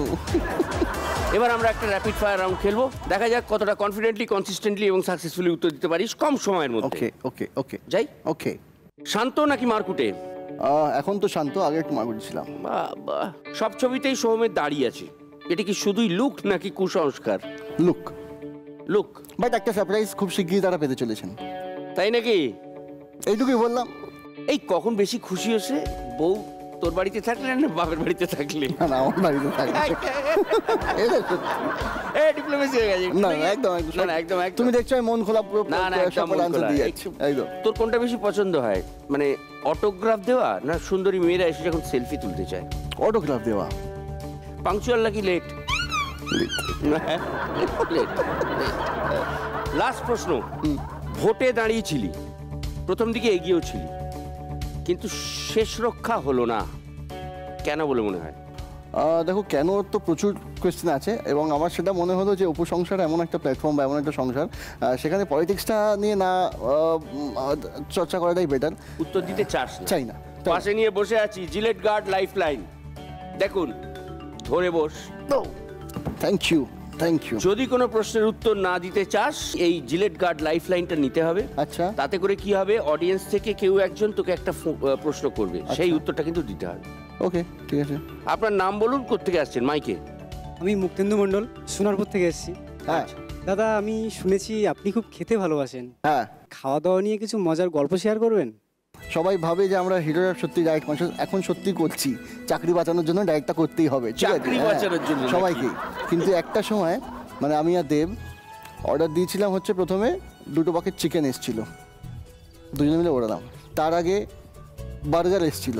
এবার আমরা একটা র্যাপিড ফায়ার রাউন্ড খেলবো, দেখা যাক কতটা কনফিডেন্টলি, কনসিস্টেন্টলি এবং সাকসেসফুলি উত্তর দিতে পারিস কম সময়ের মধ্যে। ওকে যাই। ওকে। শান্ত নাকি মারকুটে? এখন তো শান্ত, আগে একটু মারকুটে ছিলাম। বাহ, সব ছবিতেই সৌমের দাঁড়িয়ে আছে, এটা কি শুধুই লুক নাকি কুসংস্কার? লুক, বাট একটা সারপ্রাইজ খুব শিগগিরই তারা পেতে চলেছেন। তাই নাকি? এইটুকুই বললাম। এই কখন বেশি খুশি হয়েছে, বউ তোর বাড়িতে থাকলে না বাপের বাড়িতে থাকলে? না, আমার বাড়িতে থাকলে। ডিপ্লোমেসি হয়ে গেছে। না, একদম। তুমি দেখছো আমি মন খোলা পুরো আনসার দিয়ে যাচ্ছি। তোর কোনটা বেশি পছন্দ হয়, মানে অটোগ্রাফ দেওয়া না সুন্দরী মেয়েরা এসে যখন সেলফি তুলতে চায়? অটোগ্রাফ দেওয়া। পাংচুয়াল নাকি লেট? লাস্ট প্রশ্ন, ভোটে দাঁড়িয়েছিলি, প্রথম দিকে এগিয়েও ছিলি, কিন্তু শেষ রক্ষা হলো না, কেন বলে মনে হয়? দেখো, কেন তো প্রচুর কোয়েশ্চেন আছে, এবং আমার সেটা মনে হলো যে উপসংসার এমন একটা প্ল্যাটফর্ম বা এমন একটা সংসার, সেখানে পলিটিক্সটা নিয়ে না চর্চা করাটাই বেটার। উত্তর দিতে চাই না। পাশে নিয়ে বসে আছি জিলেট গার্ড লাইফ লাইন, দেখুন, ধরে বস। Thank you. যদি কোনো প্রশ্নের উত্তর না দিতে চাস, এই জিলেট গার্ড লাইফ লাইনটা নিতে হবে। আচ্ছা। তাতে করে কি হবে, অডিয়েন্স থেকে কেউ একজন তোকে একটা প্রশ্ন করবে, সেই উত্তরটা কিন্তু দিতে হবে। ওকে, ঠিক আছে। আপনার নাম বলুন, কোত্থেকে আসছেন? মাইকে। আমি মুক্তেন্দু মণ্ডল, সোনারপুর থেকে এসেছি। হ্যাঁ দাদা, আমি শুনেছি আপনি খুব খেতে ভালোবাসেন। হ্যাঁ। খাওয়া দাওয়া নিয়ে কিছু মজার গল্প শেয়ার করবেন? সবাই ভাবে যে আমরা হিরোরা সত্যি ডায়েট কনসিয়াস, এখন সত্যি করছি, চাকরি বাঁচানোর জন্য ডায়েটটা করতেই হবে, চাকরি বাঁচানোর জন্য সবাইকে। কিন্তু একটা সময় মানে আমি আর দেব অর্ডার দিয়েছিলাম, হচ্ছে প্রথমে 2 বাকেট চিকেন এসেছিল, দুজনে মিলে ওড়ালাম। তার আগে বার্গার এসেছিল,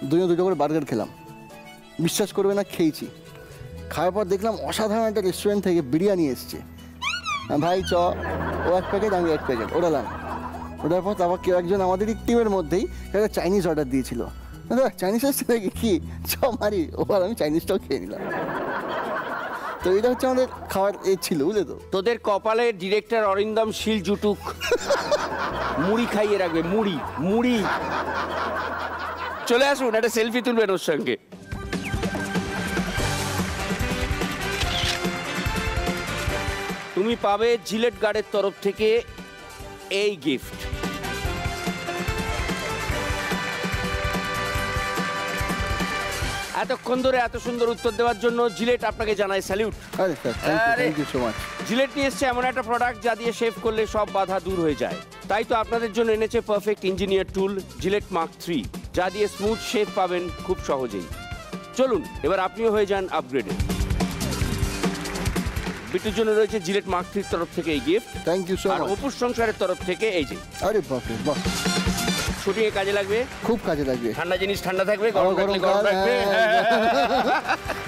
দুজনে 2টো করে বার্গার খেলাম। বিশ্বাস করবে না, খেয়েছি। খাওয়ার পর দেখলাম অসাধারণ একটা রেস্টুরেন্ট থেকে বিরিয়ানি এসছে। ভাই চ, ও এক প্যাকেট আমি এক প্যাকেট ওড়ালাম। ওটার পর তারপর কেউ একজন আমাদের টিমের মধ্যেই একটা চাইনিজ অর্ডার দিয়েছিল। চাইনিজ এসছে নাকি, কি চ মারি, ওবার আমি চাইনিজটাও খেয়ে নিলাম। তো এটা হচ্ছে আমাদের খাওয়ার ছিল, বুঝলে তো। তোদের কপালে ডিরেক্টর অরিন্দম শীল জুটুক মুড়ি খাইয়ে রাখবে, মুড়ি মুড়ি। চলে আসুন, একটা সেলফি তুলবেন ওর সঙ্গে। তুমি পাবে জিলেট গার্ডের তরফ থেকে এই গিফট। এতক্ষণ ধরে এত সুন্দর উত্তর দেওয়ার জন্য জিলেট আপনাকে জানাই salute. Thank you so much. Gillette নিয়ে এসছে এমন একটা প্রোডাক্ট যা দিয়ে শেভ করলে সব বাধা দূর হয়ে যায়। তাই তো আপনাদের জন্য এনেছে পারফেক্ট ইঞ্জিনিয়ার টুল জিলেট মার্ক 3, যা দিয়ে স্মুথ শেভ পাবেন খুব সহজেই। চলুন এবার আপনিও হয়ে যান আপগ্রেডেড। বিটুর জন্য রয়েছে জিলেট মার্ক 3 তরফ থেকে এই gift. Thank you so much. আর অপুর সংসারের তরফ থেকে এই যে। আরে বাপরে বাহ, শুটিং এ কাজে লাগবে, খুব কাজে লাগবে। ঠান্ডা জিনিস ঠান্ডা থাকবে, গরম থাকলে গরম থাকবে।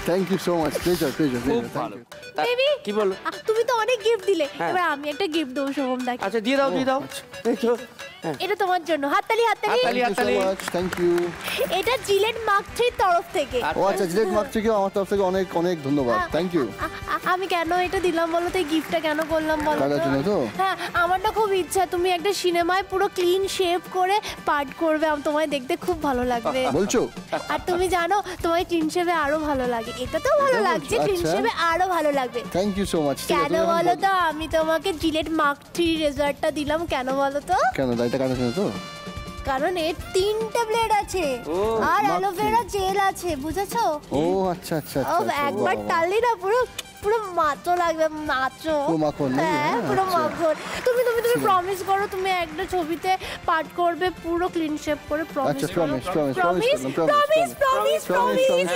Thank you so much, pleasure pleasure. খুব ভালো। বেবি কি বলো? তুমি তো অনেক গিফট দিলে, হ্যাঁ। এবার আমি একটা গিফট দেবো শুভম দাকে। আচ্ছা দিয়ে দাও, দিয়ে দাও। এই তো এটা তোমার জন্য, হাততালি হাততালি। হাততালি হাততালি। Thank you. এটা জিলেট মার্ক 3 তরফ থেকে। ও আচ্ছা, জিলেট মার্ক 3 আমার তরফ থেকে অনেক অনেক ধন্যবাদ, থ্যাংক ইউ। আমি কেন এটা দিলাম বলো তো, এই গিফটটা কেন করলাম বলো কাটার জন্য তো? হ্যাঁ, আমার না খুব ইচ্ছা তুমি একটা সিনেমায় পুরো ক্লিন শেভ করে পার্ট করবে, তোমায় দেখতে খুব ভালো লাগবে। বলছো? আর তুমি জানো তোমায় ক্লিন শেভে আরো ভালো লাগে, এটা তো ভালো লাগছে, ক্লিন শেভে আরো ভালো লাগবে। Thank you so much. কেন বলো তো আমি তোমাকে জিলেট মার্ক 3 রেজাল্টটা দিলাম, কেন বলো তো? কেন, এটা কাটার জন্য তো? কারণ এর 3টে ব্লেড আছে আর অ্যালোভেরা জেল আছে, বুঝেছো? ও আচ্ছা আচ্ছা ও একবার টাললি না পুরো পুরো মাছো লাগবে, মাছো। পুরো মাখন নাকি? হ্যাঁ, পুরো মাখন। তুমি প্রমিস করো তুমি একটা ছবিতে পার্ট করবে পুরো ক্লিন শেভ করে, প্রমিস। আচ্ছা, promise promise promise promise promise promise.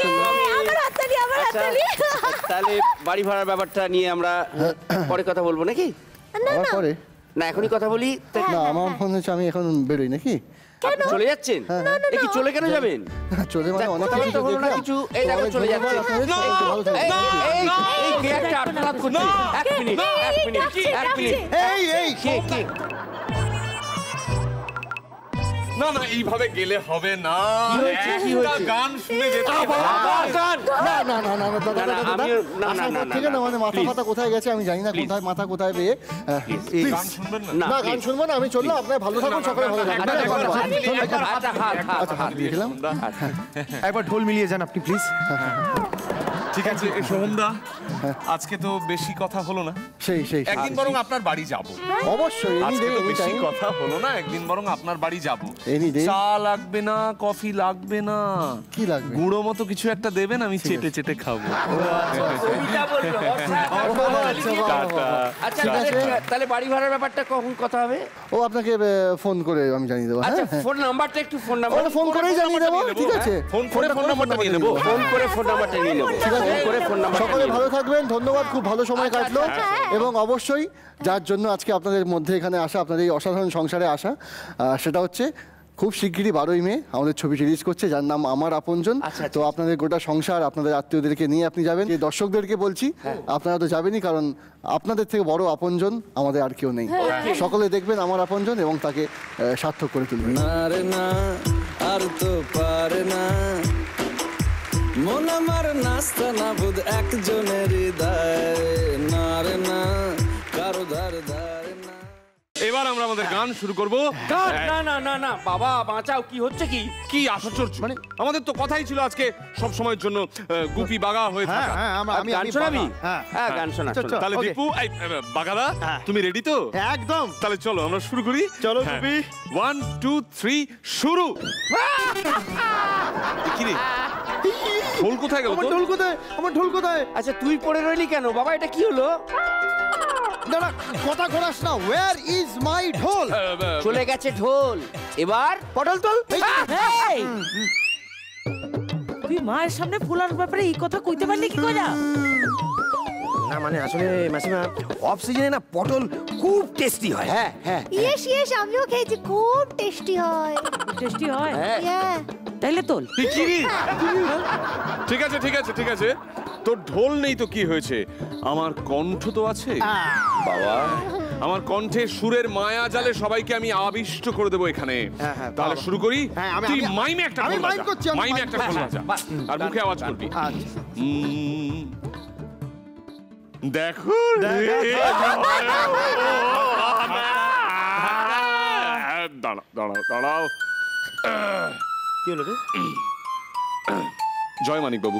আমার হাততালি, আমার হাততালি। তাহলে বাড়ি ভাড়ার ব্যাপারটা নিয়ে আমরা পরে কথা বলবো নাকি? না না পরে না, এখনই কথা বলি। না, আমার মনে হচ্ছে আমি এখন বেরোই নাকি? আপনি চলে যাচ্ছেন? কি চলে কেন যাবেন? চলে মানে অনেক কথা তো হলো না কিছু। এই দেখো চলে যাচ্ছে। এই কে একটা আটকাত করছে। এক মিনিট। এই এই কে? না না, এইভাবে গেলে হবে না। কি হয়েছে? গান শুনে যেতে হবে। না না না না দাদা, ঠিক আছে, মানে মাথা ফাতা কোথায় গেছে আমি জানি না, কোথায় মাথা কোথায় পেয়ে। গান শুনবেন না? না, গান শুনবো না, আমি চললাম। আপনার ভালো থাকুন, সকালে ভালো থাকুন। আচ্ছা, হাত দিয়ে দিলাম। একবার ঢোল মিলিয়ে যান আপনি প্লিজ। ঠিক আছে সোহমদা, আজকে তো বেশি কথা হলো না, সেই সেই একদিন বরং আপনার বাড়ি যাব। অবশ্যই, আজকে তো বেশি কথা হলো না, একদিন বরং আপনার বাড়ি যাব। চা লাগবে না, কফি লাগবে না, কি লাগবে? গুঁড়ো মতো কিছু একটা দেবেন, আমি চেটে চেটে খাবো। আচ্ছা তাহলে বাড়ি ভাড়ার ব্যাপারটা কখন কথা হবে? ও আপনাকে ফোন করে আমি জানিয়ে দেবো। আচ্ছা ফোন নাম্বারটা একটু, ফোন নাম্বার ফোন করেই জানিয়ে দেবো। ঠিক আছে, ফোন করে ফোন নাম্বারটা নিয়ে নেবো। ফোন করে ফোন নাম্বারটা নিয়ে নেবো। ঠিক আছে, সকলে ভালো থাকবেন, ধন্যবাদ, খুব ভালো সময় কাটলো। এবং অবশ্যই যার জন্য আজকে আপনাদের মধ্যে এখানে আসা, আপনাদের এই অসাধারণ সংসারে আসা, সেটা হচ্ছে খুব শিগগিরই 12ই মে আমাদের ছবি রিলিজ করছে, যার নাম আমার আপনজন। তো আপনাদের গোটা সংসার, আপনাদের আত্মীয়দেরকে নিয়ে আপনি যাবেন। এই দর্শকদেরকে বলছি, আপনারা তো যাবেনই, কারণ আপনাদের থেকে বড় আপনজন আমাদের আর কেউ নেই। সকলে দেখবেন আমার আপনজন এবং তাকে সার্থক করে তুলবেন। না রে না, আর তো পারে না, মন আমার নাস্তা না বুধ একজনের হৃদয়, না রে না, কারো ধার ধারে না। এবার আমরা আমাদের গান শুরু করব। না না না না বাবা, বাঁচাও, কি হচ্ছে? কি আশ্চর্য, মানে আমাদের তো কথাই ছিল আজকে সব সময়ের জন্য গুপি বাগা হয়ে থাকা। গান শোনাবি? হ্যাঁ গান শোনা। তাহলে দীপু, এই বাগাদা, তুমি রেডি তো? একদম। তাহলে চলো আমরা শুরু করি। চলো গুপি। 1 2 3 শুরু। কি রে, ঢোল কোথায় গেল? ঢোল কোথায়? আমার ঢোল কোথায়? আচ্ছা তুই পড়ে রইলি কেন বাবা, এটা কি হলো? দাঁড়া, কথা ঘোরাস না। ওয়্যার ইজ মাই ঢোল? চলে গেছে ঢোল, এবার পটল তোল। তুই মায়ের সামনে ফুলার ব্যাপারে এই কথা কইতে পারলি কি করে? না মানে আসলে মাসিমা, অফ সিজনে না পটল খুব টেস্টি হয়। হ্যাঁ হ্যাঁ, ইয়েস ইয়েস, আমিও খেয়েছি, খুব টেস্টি হয়। টেস্টি হয়? হ্যাঁ। তাইলে তোল। ঠিক আছে ঠিক আছে ঠিক আছে, তোর ঢোল নেই তো কি হয়েছে, আমার কণ্ঠ তো আছে বাবা। আমার কণ্ঠে সুরের মায়া জালে সবাইকে আমি আবিষ্ট করে দেবো এখানে। তাহলে শুরু করি। তুই মাইমে একটা খোল বাজা, মাইমে একটা খোল বাজা, আর মুখে আওয়াজ করবি। দেখো দাঁড়াও দাঁড়াও দাঁড়াও, কি হলো রে? জয় মানিক বাবু,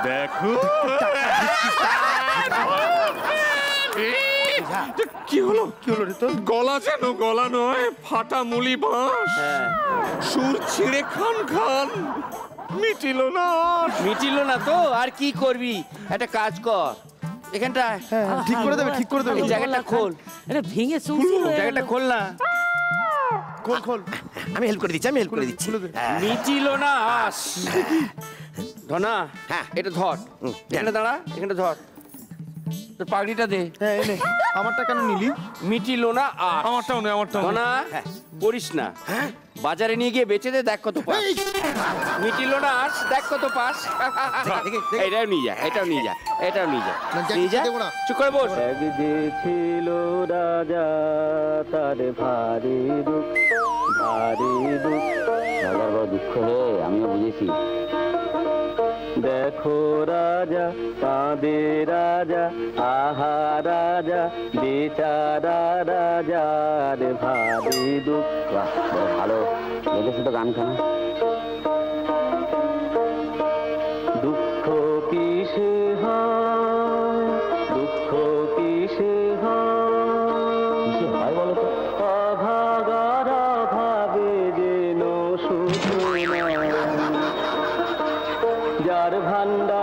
দেখো কি হলো, কি হলো রে তোর? গলা যেন গলা নয়, ফাটা মুলি বাঁশ, সুর ছিঁড়ে খান খান, মিটিল না। মিটিল না তো আর কি করবি, একটা কাজ কর, এখানটা ঠিক করে দেবে, ঠিক করে দেবে। এই জায়গাটা খোল, এটা ভেঙে চুলচি হয়ে গেল। জায়গাটা খোল না, খোল খোল। আমি হেল্প করে দিচ্ছি, আমি হেল্প করে দিচ্ছি। মিটিল না আস ধনা। হ্যাঁ এটা ধর, এখানে দাঁড়া, এখানে ধর, তোর পাগড়িটা দে। হ্যাঁ এনে আমারটা কেন নিলি? মিটিল না আস। আমারটাও নেই, আমারটাও ধনা করিস না, বাজারে নিয়ে গিয়ে বেচে দে, দেখ কত পাস। মিটিল না আস, দেখ কত পাস। এটাও নিয়ে যা, এটাও নিয়ে যা, এটাও নিয়ে যা, নিয়ে যা, চুপ করে বস। ছিল রাজা তার ভারী দুঃখ, ভারী দুঃখ, রাজার বড় দুঃখ রে, আমিও বুঝেছি। দেখো রাজা কাঁদে রাজা, আহা রাজা বেচারা রাজার ভারী দুঃখ। ভালো লেগেছে তো গানখানা। দুঃখ কিসে হয়, দুঃখ কিসে হয় বলো তো? অভাগারা ভাবে যেন শুধু যার ভান্ডার